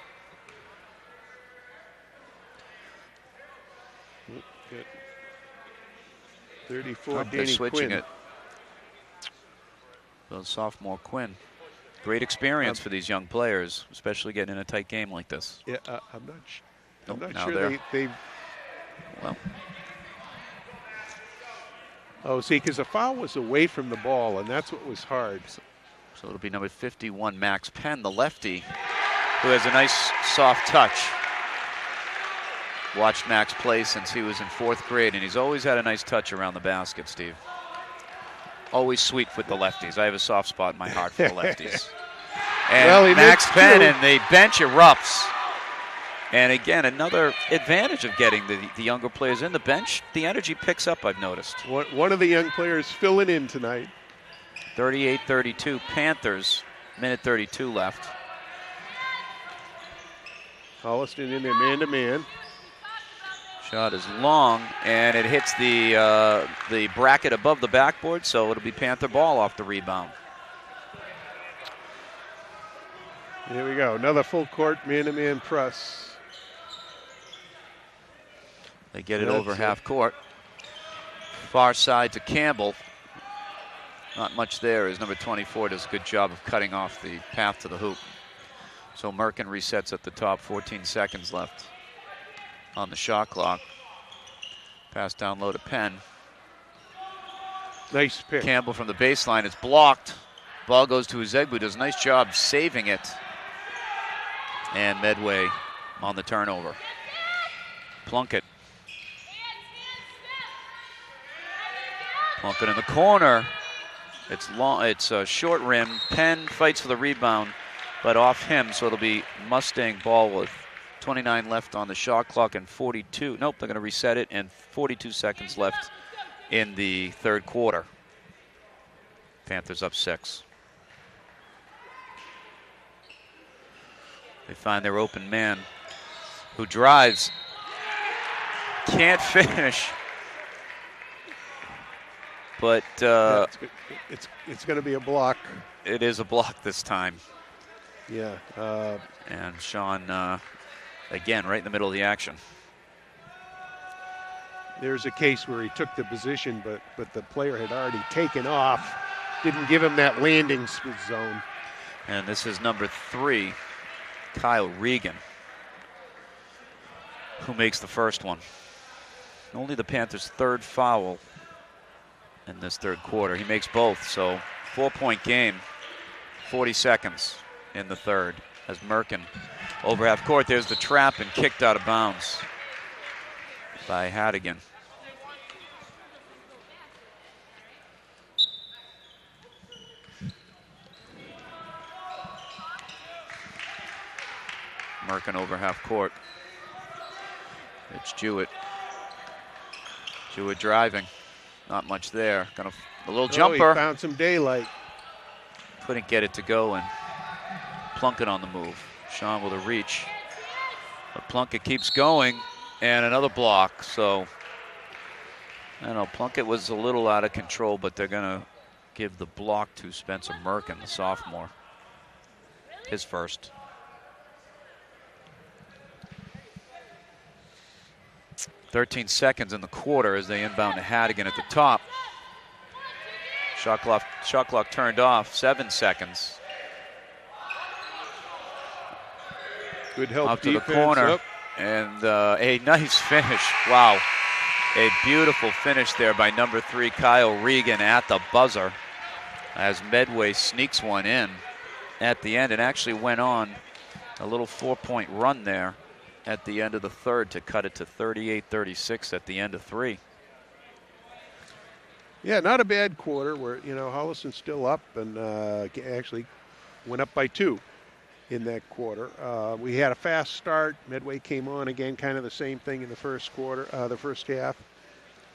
Good. 34, they're switching Quinn. it. So sophomore Quinn. Great experience for these young players, especially getting in a tight game like this. Yeah, I'm not sure they've... Well. Oh, see, because the foul was away from the ball, and that's what was hard. So it'll be number 51, Max Penn, the lefty, who has a nice soft touch. Watched Max play since he was in 4th grade, and he's always had a nice touch around the basket, Steve. Always sweet with the lefties. I have a soft spot in my heart for the lefties. And well, Max Penn, and the bench erupts. And again, another advantage of getting the younger players in the bench. The energy picks up, I've noticed. One of the young players filling in tonight. 38-32 Panthers, minute 32 left. Holliston in there man-to-man. Shot is long, and it hits the bracket above the backboard, so it'll be Panther ball off the rebound. Here we go, another full court man-to-man press. They get it over half court. Far side to Campbell. Not much there as number 24 does a good job of cutting off the path to the hoop. So Merkin resets at the top, 14 seconds left on the shot clock. Pass down low to Penn. Nice pick. Campbell from the baseline. It's blocked. Ball goes to Zegbu. Does a nice job saving it. And Medway on the turnover. Plunkett. Plunkett in the corner. It's long. It's a short rim. Penn fights for the rebound, but off him. So it'll be Mustang ball with 29 left on the shot clock and 42. Nope, they're going to reset it, and 42 seconds left in the third quarter. Panthers up 6. They find their open man who drives. Can't finish. But it's going to be a block. It is a block this time. Yeah. And Sean, again, right in the middle of the action. There's a case where he took the position, but the player had already taken off. Didn't give him that landing zone. And this is number 3, Kyle Regan, who makes the first one. Only the Panthers' 3rd foul in this third quarter. He makes both, so 4-point game, 40 seconds in the third as Merkin over half court. There's the trap and kicked out of bounds. by Hadigan. Merkin over half court. It's Jewett. Jewett driving. Not much there. A little jumper. He found some daylight. Couldn't get it to go, and Plunkett on the move. Sean with a reach. But Plunkett keeps going, and another block. So, I don't know, Plunkett was a little out of control, but they're going to give the block to Spencer Merkin, the sophomore. His first. 13 seconds in the quarter as they inbound to Hadigan at the top. Shot clock turned off, 7 seconds. Good help up to defense, the corner, up. And a nice finish. Wow, a beautiful finish there by number 3 Kyle Regan at the buzzer as Medway sneaks one in at the end and actually went on a little 4-point run there at the end of the third to cut it to 38-36 at the end of 3. Yeah, not a bad quarter where, Holliston's still up and actually went up by 2 in that quarter. We had a fast start. Medway came on again, kind of the same thing in the first quarter, the first half.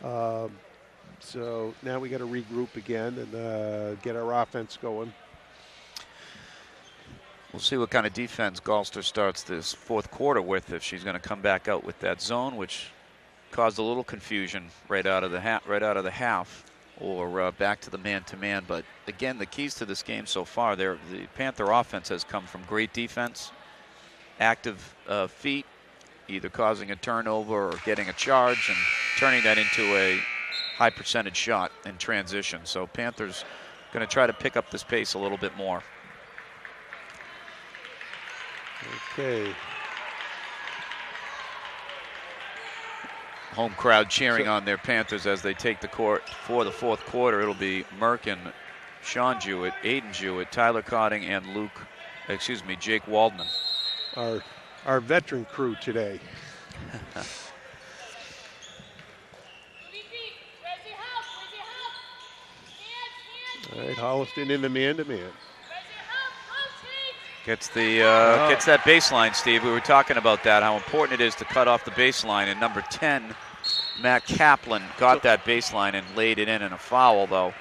So now we got to regroup again and get our offense going. We'll see what kind of defense Gulster starts this fourth quarter with, if she's going to come back out with that zone, which caused a little confusion right out of the half, or back to the man-to-man. But again, the keys to this game so far, the Panther offense has come from great defense, active feet, either causing a turnover or getting a charge and turning that into a high percentage shot in transition. So Panthers going to try to pick up this pace a little bit more. Okay. Home crowd cheering on their Panthers as they take the court for the fourth quarter. It'll be Merkin, Sean Jewett, Aiden Jewett, Tyler Cotting, and Jake Waldman. Our veteran crew today. All right, Holliston in the man-to-man. Gets that baseline, Steve. We were talking about that, how important it is to cut off the baseline. And number 10, Matt Kaplan, got that baseline and laid it in a foul, though.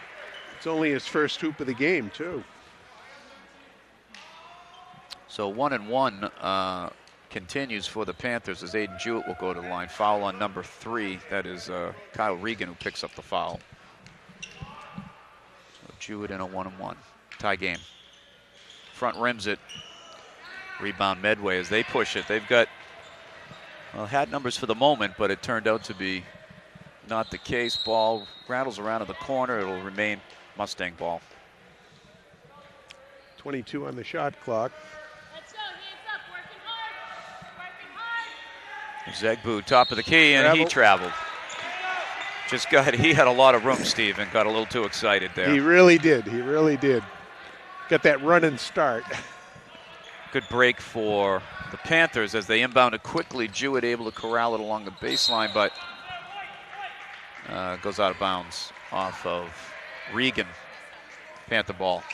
It's only his first hoop of the game, too. So 1-1 continues for the Panthers as Aiden Jewett will go to the line. Foul on number 3. That is Kyle Regan who picks up the foul. So Jewett in a 1-1 tie game. Front rims it. Rebound Medway as they push it. They've got had numbers for the moment, but it turned out to be not the case. Ball rattles around in the corner. It'll remain Mustang ball. 22 on the shot clock. Let's go, hands up, working hard. Zegbu, top of the key, and he traveled. He had a lot of room, Steve, and got a little too excited there. He really did. He really did. Got that running start. Good break for the Panthers as they inbounded quickly. Jewett able to corral it along the baseline, but goes out of bounds off of Regan. Panther ball.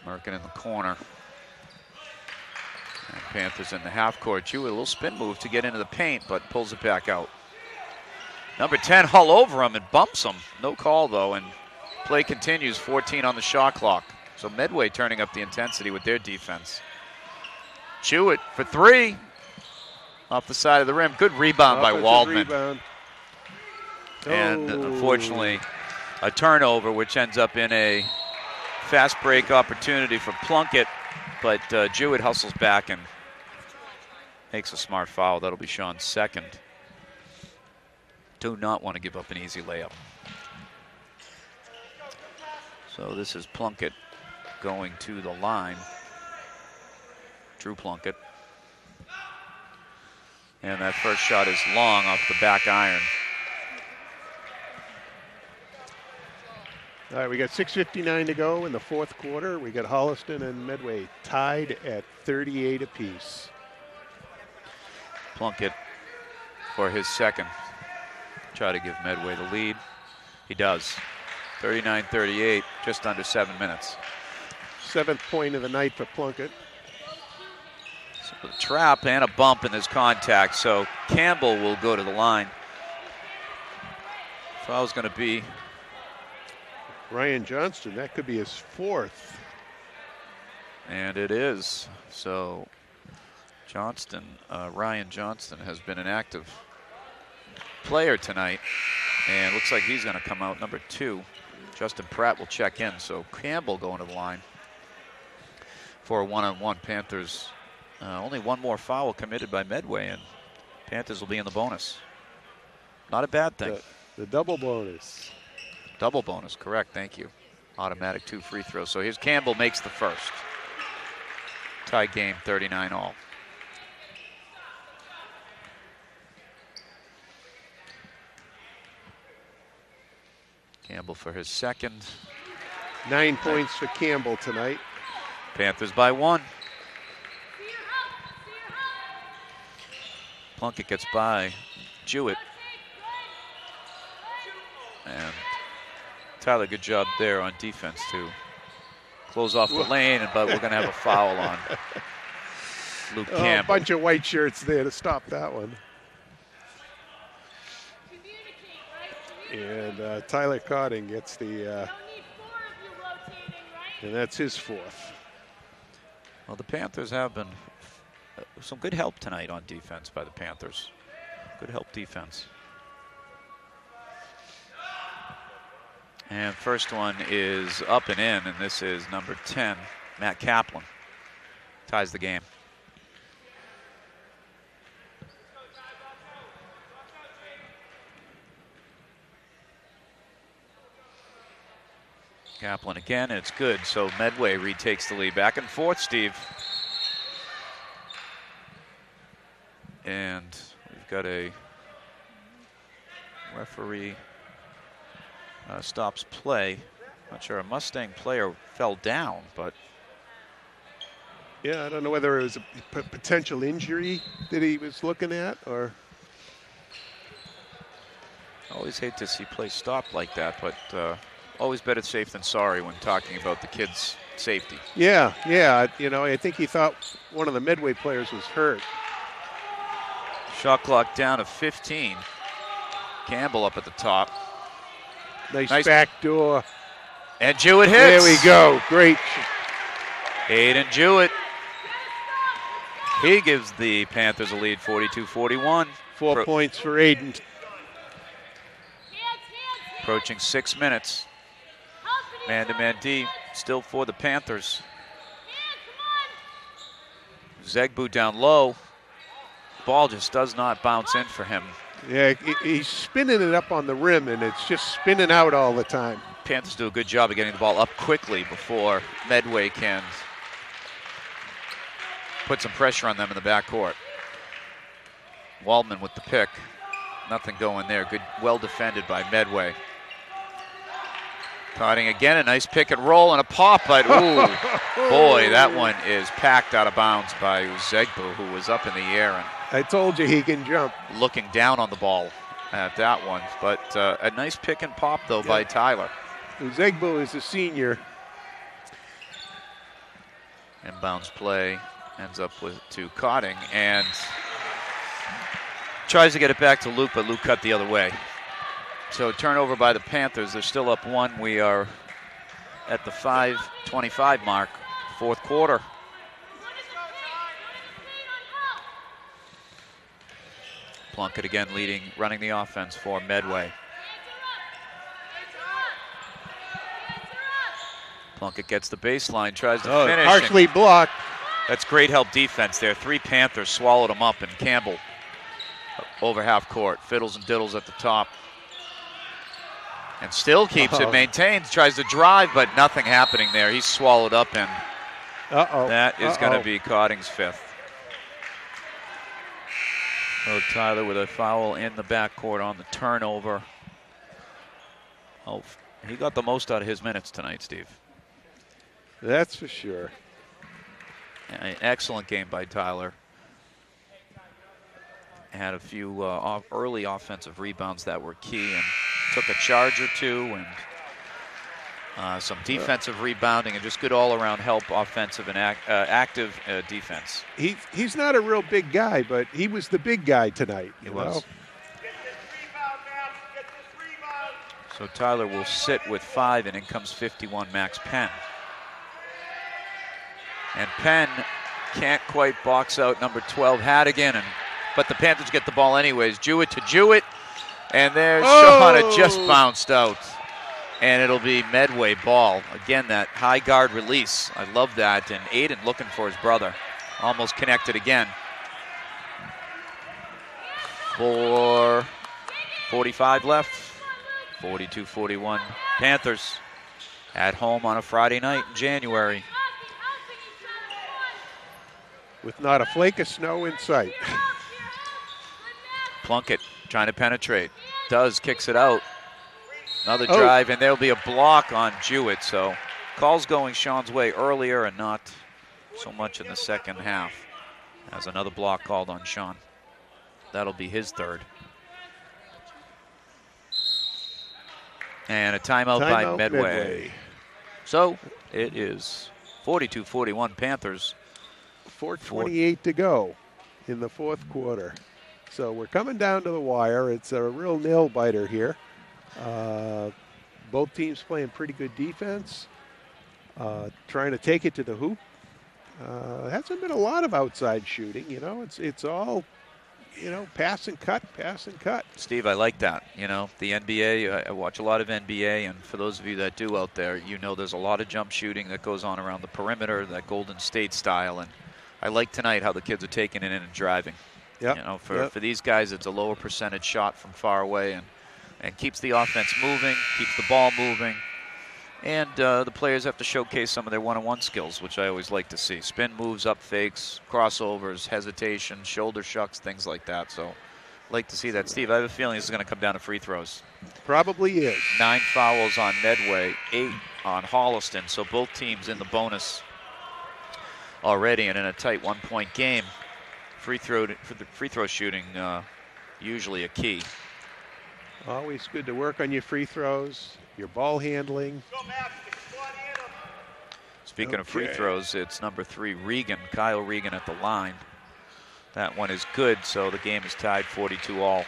Merkin in the corner. And Panthers in the half court. Jewett, a little spin move to get into the paint, but pulls it back out. Number 10 all over him and bumps him. No call, though, and play continues. 14 on the shot clock. So Medway turning up the intensity with their defense. Jewett for 3. Off the side of the rim. Good rebound by Waldman. Rebound. And unfortunately, a turnover, which ends up in a fast break opportunity for Plunkett. But Jewett hustles back and makes a smart foul. That'll be Sean's second. Do not want to give up an easy layup. So this is Plunkett going to the line. Drew Plunkett. And that first shot is long off the back iron. All right, we got 6:59 to go in the fourth quarter. We got Holliston and Medway tied at 38 apiece. Plunkett for his second. Try to give Medway the lead. He does. 39-38, just under 7 minutes. 7th point of the night for Plunkett. So a trap and a bump in this contact, so Campbell will go to the line. Foul's going to be Ryan Johnston, that could be his 4th. And it is. So Ryan Johnston has been an active player tonight, and looks like he's going to come out number 2. Justin Pratt will check in, so Campbell going to the line for a one-on-one. Panthers, only one more foul committed by Medway, and Panthers will be in the bonus. Not a bad thing. The double bonus. Double bonus, correct, thank you. Automatic 2 free throws. So here's Campbell, makes the first. Tie game, 39 all. Campbell for his second. 9 points for Campbell tonight. Panthers by 1. Plunkett gets by Jewett. And Tyler, good job there on defense to close off the lane, but we're going to have a foul on Luke Campbell. A bunch of white shirts there to stop that one. And Tyler Cotting gets the, and that's his 4th. Well, the Panthers have been some good help tonight on defense by the Panthers. Good help defense. And first one is up and in, and this is number 10, Matt Kaplan. Ties the game. Kaplan again, and it's good. So Medway retakes the lead. Back and forth, Steve. And we've got a referee stops play. Not sure a Mustang player fell down, but yeah, I don't know whether it was a potential injury that he was looking at, or. I always hate to see play stopped like that, but always better safe than sorry when talking about the kids' safety. Yeah, you know, I think he thought one of the Medway players was hurt. Shot clock down to 15. Campbell up at the top. Nice back door. And Jewett hits. There we go. Great. Aiden Jewett. He gives the Panthers a lead, 42-41. 4 points for Aiden. Approaching 6 minutes. Man-to-man D still for the Panthers. Zegbu down low. Ball just does not bounce in for him. Yeah, he's spinning it up on the rim, and it's just spinning out all the time. Panthers do a good job of getting the ball up quickly before Medway can put some pressure on them in the backcourt. Waldman with the pick. Nothing going there. Good, well defended by Medway. Cutting again, a nice pick and roll and a pop, but ooh, boy, that one is packed out of bounds by Zegbu, who was up in the air and I told you he can jump. Looking down on the ball at that one, but a nice pick and pop though by Tyler. Zegbu is a senior. Inbounds play ends up to Cotting and tries to get it back to Luke, but Luke cut the other way. So turnover by the Panthers. They're still up 1. We are at the 5:25 mark, fourth quarter. Plunkett again leading, running the offense for Medway. Plunkett gets the baseline, tries to finish. Partially blocked. That's great help defense there. 3 Panthers swallowed him up, and Campbell over half court. Fiddles and diddles at the top. And still keeps it maintained, tries to drive, but nothing happening there. He's swallowed up, and that is going to be Cotting's 5th. So Tyler with a foul in the backcourt on the turnover. He got the most out of his minutes tonight, Steve. That's for sure. An excellent game by Tyler. Had a few early offensive rebounds that were key and took a charge or two, and some defensive rebounding and just good all-around help, offensive and active defense. He's not a real big guy, but he was the big guy tonight. He was. So Tyler will sit with 5, and in comes 51 Max Penn. And Penn can't quite box out number 12 Hadigan, but the Panthers get the ball anyways. Jewett to Jewett, and there's Sean. It just bounced out, and it'll be Medway ball. Again, that high guard release. I love that, and Aiden looking for his brother. Almost connected again. 4:45 left. 42-41 Panthers at home on a Friday night in January. With not a flake of snow in sight. Plunkett trying to penetrate. Kicks it out. Another drive, and there'll be a block on Jewett. So calls going Sean's way earlier and not so much in the second half. As another block called on Sean. That'll be his third. And a timeout by Medway. So it is 42-41 Panthers. 4:28 to go in the fourth quarter. So we're coming down to the wire. It's a real nail-biter here. Both teams playing pretty good defense, trying to take it to the hoop. Hasn't been a lot of outside shooting. You know, it's all, pass and cut, pass and cut. Steve, I like that. The NBA, I watch a lot of NBA, and for those of you that do out there, there's a lot of jump shooting that goes on around the perimeter, that Golden State style, and I like tonight how the kids are taking it in and driving. Yep. For these guys, it's a lower percentage shot from far away, and keeps the offense moving, keeps the ball moving, and the players have to showcase some of their one-on-one skills, which I always like to see. Spin moves, up fakes, crossovers, hesitation, shoulder shucks, things like that. So like to see that. Steve, I have a feeling this is going to come down to free throws. Probably is. 9 fouls on Medway, 8 on Holliston, so both teams in the bonus already, and in a tight one-point game. Free throw shooting usually a key. Always good to work on your free throws, your ball handling. Speaking of free throws, it's number 3 Kyle Regan at the line. That one is good, so the game is tied 42 all.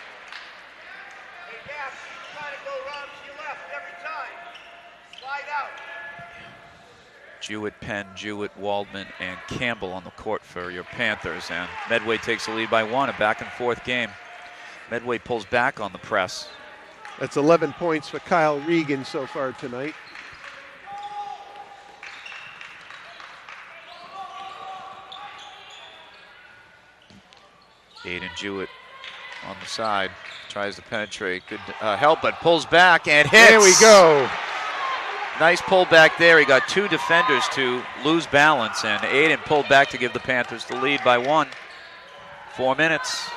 Jewett, Penn, Jewett, Waldman, and Campbell on the court for your Panthers. And Medway takes the lead by 1, a back-and-forth game. Medway pulls back on the press. That's 11 points for Kyle Regan so far tonight. Aiden Jewett on the side, tries to penetrate. Good help, but pulls back and hits. There we go. Nice pull back there. He got 2 defenders to lose balance, and Aiden pulled back to give the Panthers the lead by 1. 4 minutes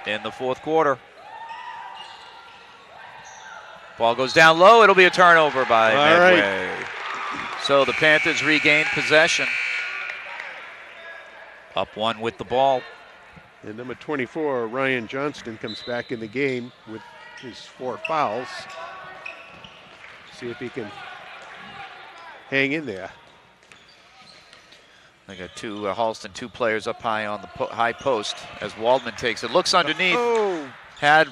in the fourth quarter. Ball goes down low. It'll be a turnover by Medway. Right. So the Panthers regain possession. Up 1 with the ball. And number 24, Ryan Johnston, comes back in the game with his 4 fouls. See if he can hang in there. They got Holliston 2 players up high on the high post as Waldman takes it. Looks underneath. Had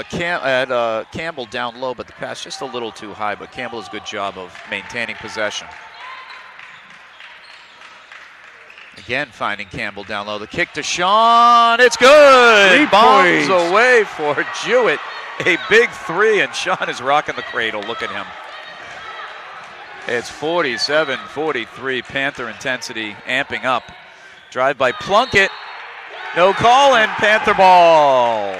Campbell down low, but the pass just a little too high. But Campbell does a good job of maintaining possession. Again, finding Campbell down low. The kick to Sean. It's good. 3 Bombs points away for Jewett. A big 3, and Sean is rocking the cradle. Look at him. It's 47-43. Panther intensity amping up. Drive by Plunkett. No call, and Panther ball.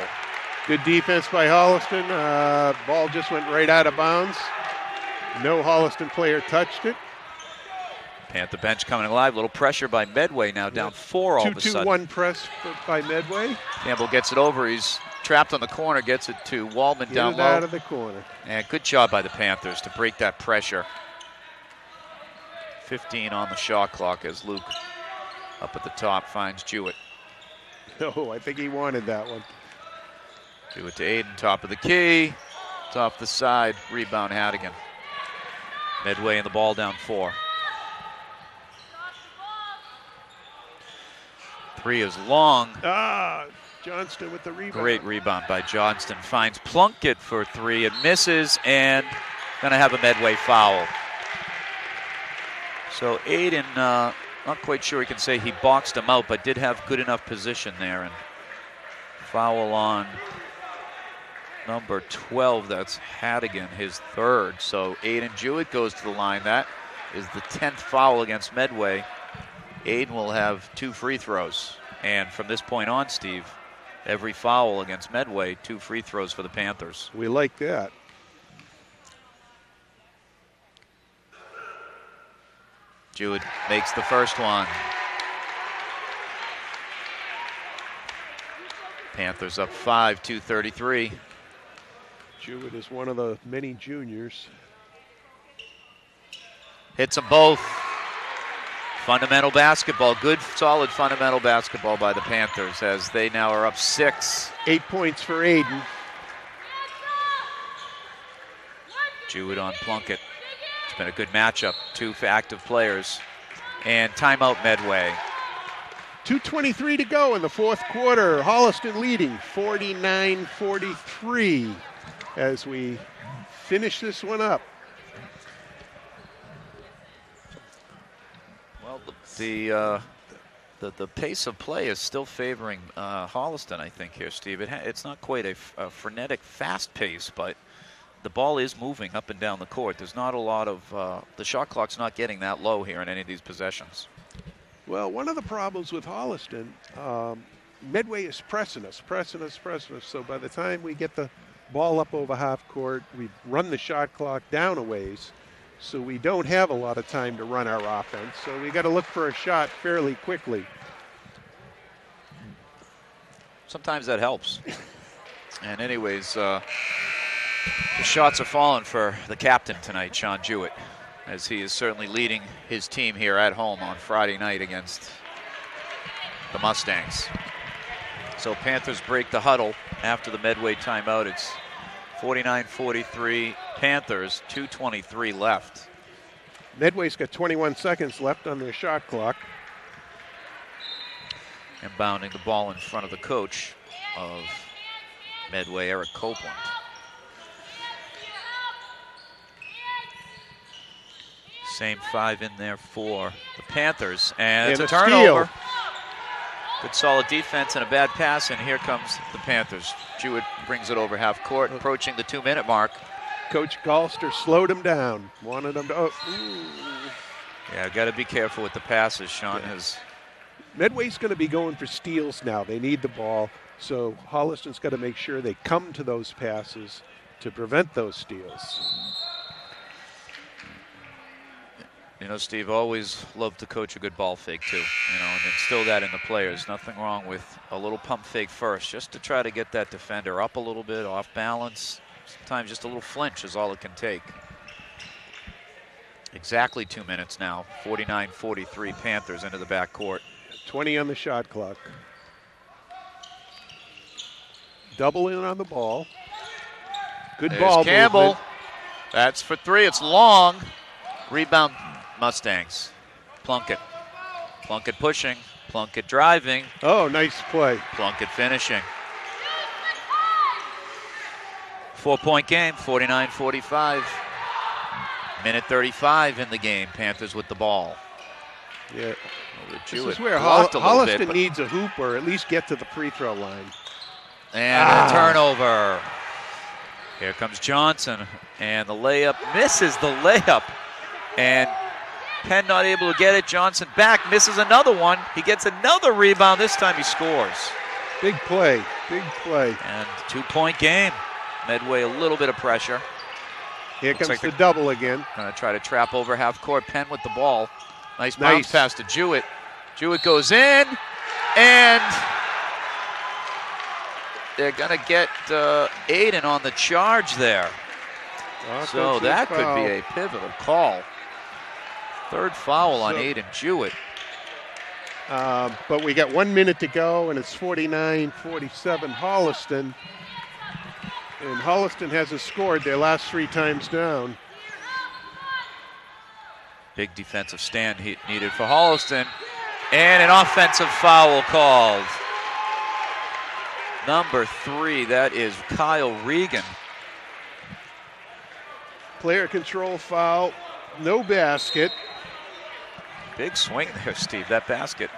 Good defense by Holliston. Ball just went right out of bounds. No Holliston player touched it. Panther bench coming alive. Little pressure by Medway now, down 4 all of a sudden. 2-2-1 press by Medway. Campbell gets it over. He's trapped on the corner, gets it to Waldman down low. Out of the corner. And good job by the Panthers to break that pressure. 15 on the shot clock as Luke up at the top finds Jewett. Oh, I think he wanted that one. Jewett to Aiden, top of the key. It's off the side, rebound Hadigan. Medway and the ball down 4. 3 is long. Johnston with the rebound. Great rebound by Johnston. Finds Plunkett for 3. It misses and gonna have a Medway foul. So Aiden, not quite sure he can say he boxed him out, but did have good enough position there. And foul on number 12, that's Hadigan, his 3rd. So Aiden Jewett goes to the line. That is the 10th foul against Medway. Aiden will have 2 free throws. And from this point on, Steve, every foul against Medway, 2 free throws for the Panthers. We like that. Jewett makes the first one. Panthers up 5, 2:33. Jewett is one of the many juniors. Hits them both. Fundamental basketball, good solid fundamental basketball by the Panthers as they now are up 6. 8 points for Aiden. Jewett on Plunkett. It's been a good matchup, 2 active players. And timeout Medway. 2:23 to go in the 4th quarter. Holliston leading 49-43 as we finish this one up. Well, the pace of play is still favoring Holliston, I think, here, Steve. It's not quite a frenetic, fast pace, but the ball is moving up and down the court. There's not a lot of the shot clock's not getting that low here in any of these possessions. Well, one of the problems with Holliston, Medway is pressing us. So by the time we get the ball up over half court, we run the shot clock down a ways. So we don't have a lot of time to run our offense. So we got to look for a shot fairly quickly. Sometimes that helps. And anyways, the shots are falling for the captain tonight, Sean Jewett, as he is certainly leading his team here at home on Friday night against the Mustangs. So Panthers break the huddle after the Medway timeout. It's 49-43 Panthers, 2:23 left. Medway's got 21 seconds left on their shot clock. Inbounding the ball in front of the coach of Medway, Eric Copeland. Same 5 in there for the Panthers. And it's a turnover. Steal. Good solid defense and a bad pass, and here comes the Panthers. Jewett brings it over half court, approaching the 2-minute mark. Coach Galster slowed him down, wanted him to. Yeah, got to be careful with the passes. Sean has. Medway's going to be going for steals now. They need the ball, so Holliston's got to make sure they come to those passes to prevent those steals. You know, Steve, always loved to coach a good ball fake too, you know, and instill that in the players. Nothing wrong with a little pump fake first, just to try to get that defender up a little bit, off balance. Sometimes just a little flinch is all it can take. Exactly 2 minutes now, 49-43 Panthers into the backcourt. 20 on the shot clock. Double in on the ball. Good There's ball Campbell. movement. That's for 3, it's long. Rebound Mustangs. Plunkett pushing, Plunkett driving. Oh, nice play. Plunkett finishing. 4-point game, 49-45. Minute 35 in the game. Panthers with the ball. Yeah. This is where blocked Holliston needs a hoop or at least get to the free throw line. And a turnover. Here comes Johnson, and the layup misses the layup. And Penn not able to get it. Johnson back, misses another one. He gets another rebound. This time he scores. Big play, big play. And 2-point game. Medway a little bit of pressure. Here comes the double again. Going to try to trap over half court. Penn with the ball. Nice bounce pass to Jewett. Jewett goes in, and they're going to get Aiden on the charge there. So that could be a pivotal call. Third foul on Aiden Jewett. But we got 1 minute to go, and it's 49-47 Holliston. And Holliston hasn't scored their last 3 times down. Big defensive stand needed for Holliston. And an offensive foul called. Number 3, that is Kyle Regan. Player control foul, no basket. Big swing there, Steve, that basket.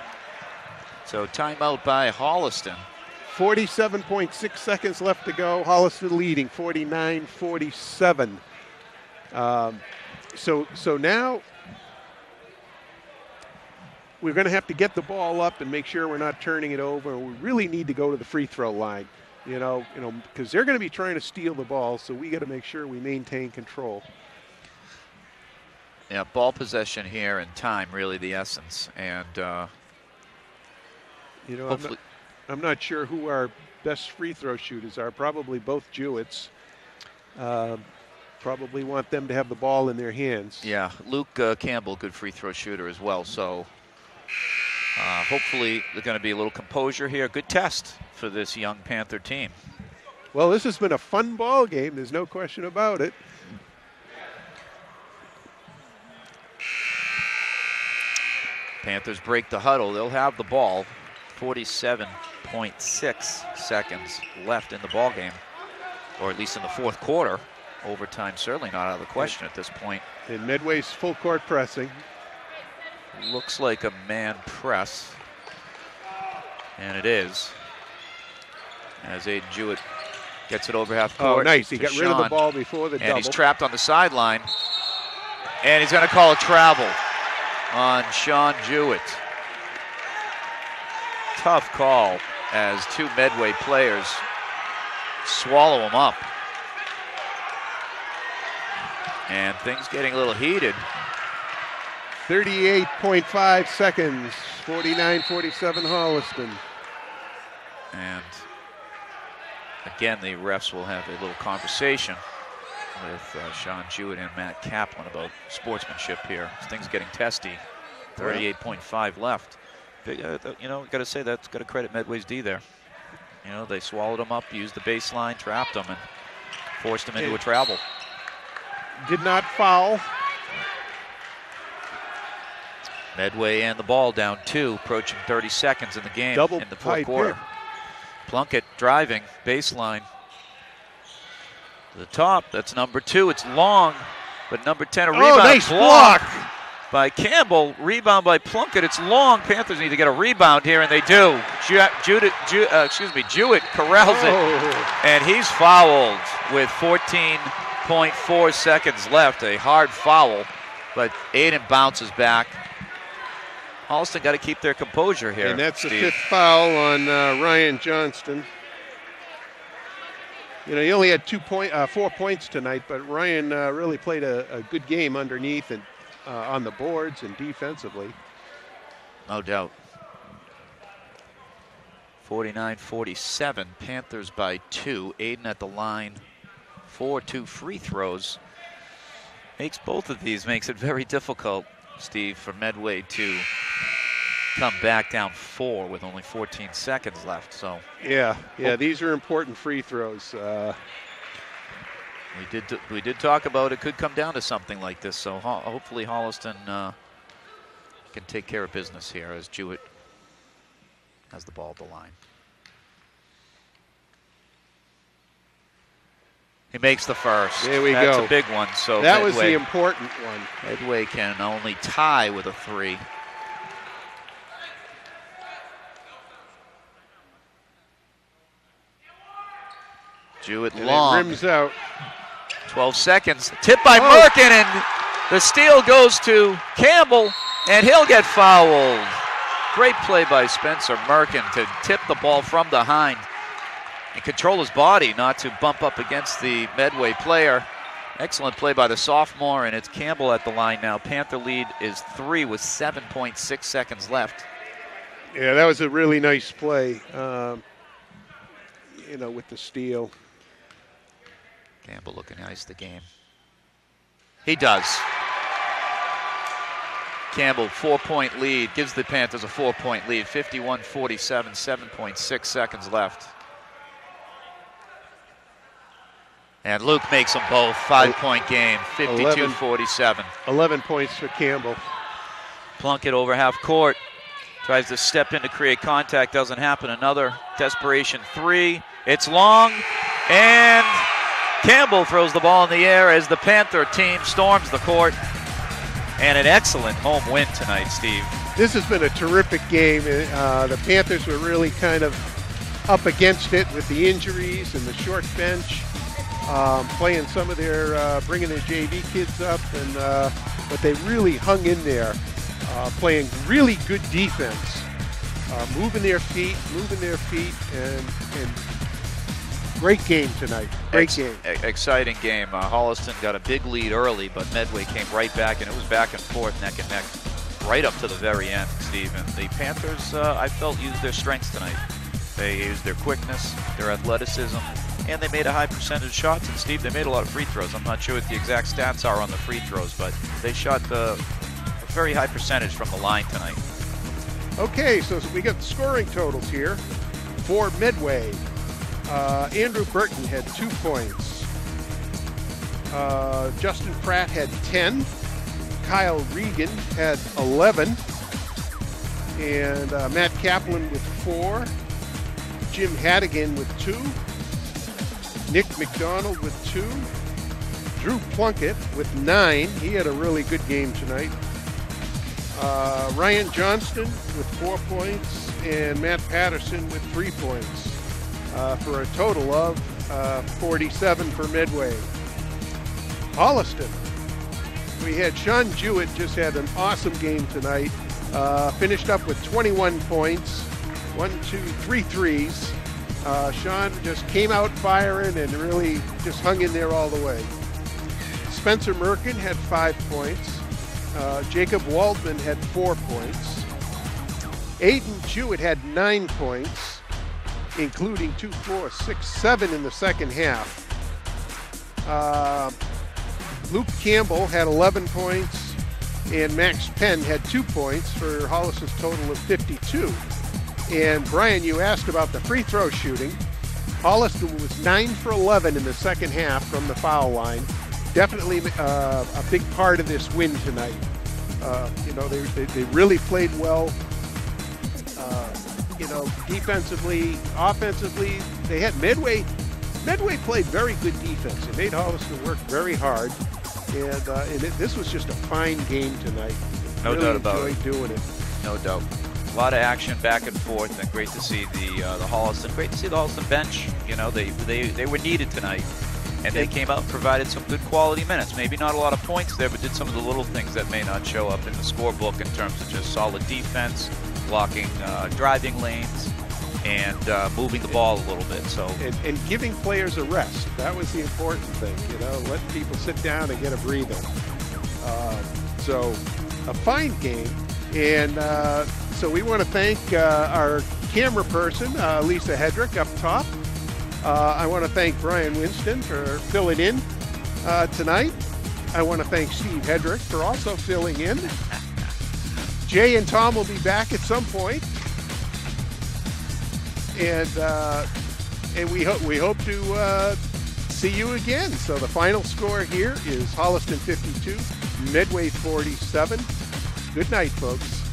So timeout by Holliston. 47.6 seconds left to go. Holliston leading 49-47. So now we're going to have to get the ball up and make sure we're not turning it over. We really need to go to the free throw line, because they're going to be trying to steal the ball. So we got to make sure we maintain control. Yeah, ball possession here and time really the essence. And hopefully, I'm not sure who our best free throw shooters are. Probably both Jewetts. Probably want them to have the ball in their hands. Yeah, Luke Campbell, good free throw shooter as well. So hopefully there's going to be a little composure here. Good test for this young Panther team. Well, this has been a fun ball game. There's no question about it. Panthers break the huddle. They'll have the ball. 47.6 seconds left in the ball game, or at least in the fourth quarter. Overtime certainly not out of the question at this point. And Medway's full court pressing. Looks like a man press, and it is. As Aiden Jewett gets it over half court. Oh, nice. He got rid of the ball before the double. And he's trapped on the sideline. And he's going to call a travel on Sean Jewett. Tough call as 2 Medway players swallow him up. And things getting a little heated. 38.5 seconds, 49-47 Holliston. And again, the refs will have a little conversation with Sean Jewett and Matt Kaplan about sportsmanship here. Things getting testy. 38.5 left. Big, got to say that's got to credit Medway's D there. They swallowed him up, used the baseline, trapped him, and forced him into a travel. Did not foul. Medway and the ball down 2, approaching 30 seconds in the game in the fourth quarter. Plunkett driving, baseline. To the top, that's number 2. It's long, but number 10, a rebound. Nice block by Campbell. Rebound by Plunkett. It's long. Panthers need to get a rebound here, and they do. Jewett corrals it, and he's fouled with 14.4 seconds left. A hard foul, but Aiden bounces back. Holliston got to keep their composure here. And that's the 5th foul on Ryan Johnston. He only had 4 points tonight, but Ryan really played a good game underneath and on the boards and defensively. No doubt. 49-47, Panthers by 2. Aiden at the line for 2 free throws. Makes it very difficult, Steve, for Medway to come back down 4 with only 14 seconds left. So yeah, these are important free throws. We did talk about it could come down to something like this. So hopefully Holliston can take care of business here as Jewett has the ball at the line. He makes the first. There we go. That's a big one. So that was the important one. Medway can only tie with a 3. Jewett long. It rims out. 12 seconds. Tip by Merkin, and the steal goes to Campbell, and he'll get fouled. Great play by Spencer Merkin to tip the ball from behind and control his body not to bump up against the Medway player. Excellent play by the sophomore, and it's Campbell at the line now. Panther lead is 3 with 7.6 seconds left. Yeah, that was a really nice play. with the steal. Campbell looking to ice the game. He does. Campbell, 4-point lead, gives the Panthers a 4-point lead, 51-47, 7.6 seconds left. And Luke makes them both, 5-point game, 52-47. 11 points for Campbell. Plunkett over half court, tries to step in to create contact, doesn't happen. Another desperation three, it's long, and Campbell throws the ball in the air as the Panther team storms the court. And an excellent home win tonight, Steve. This has been a terrific game. The Panthers were really kind of up against it with the injuries and the short bench, playing some of their, bringing their JV kids up, and but they really hung in there, playing really good defense, moving their feet, and great game tonight. Great game. Exciting game. Holliston got a big lead early, but Medway came right back, and it was back and forth, neck and neck, right up to the very end, Steve. And the Panthers, I felt, used their strengths tonight. They used their quickness, their athleticism, and they made a high percentage of shots. And, Steve, they made a lot of free throws. I'm not sure what the exact stats are on the free throws, but they shot a very high percentage from the line tonight. Okay, so we got the scoring totals here for Medway. Andrew Burton had 2 points. Justin Pratt had 10. Kyle Regan had 11. And Matt Kaplan with 4. Jim Haddigan with 2. Nick McDonald with 2. Drew Plunkett with 9. He had a really good game tonight. Ryan Johnston with 4 points. And Matt Patterson with 3 points. For a total of 47 for Medway. Holliston, we had Sean Jewett, just had an awesome game tonight. Finished up with 21 points, 3 threes. Sean just came out firing and really just hung in there all the way. Spencer Merkin had 5 points. Jacob Waldman had 4 points. Aiden Jewett had 9 points, including 2, 4, 6, 7 in the second half. Luke Campbell had 11 points, and Max Penn had 2 points for Holliston's total of 52. And Brian, you asked about the free throw shooting. Holliston was 9 for 11 in the second half from the foul line. Definitely a big part of this win tonight. They really played well. Defensively, offensively, they had Medway played very good defense. They made Holliston work very hard, and this was just a fine game tonight. No doubt about it. Enjoyed doing it. No doubt. A lot of action back and forth, and great to see the Holliston. Great to see the Holliston bench. They were needed tonight, and they came out and provided some good quality minutes. Maybe not a lot of points there, but did some of the little things that may not show up in the scorebook in terms of just solid defense, blocking driving lanes, and moving the ball a little bit. So and giving players a rest. That was the important thing. Let people sit down and get a breather. So a fine game, and so we want to thank our camera person, Lisa Hedrick, up top. I want to thank Brian Winston for filling in tonight. I want to thank Steve Hedrick for also filling in. Jay and Tom will be back at some point, and we hope to see you again. So the final score here is Holliston 52, Medway 47. Good night, folks.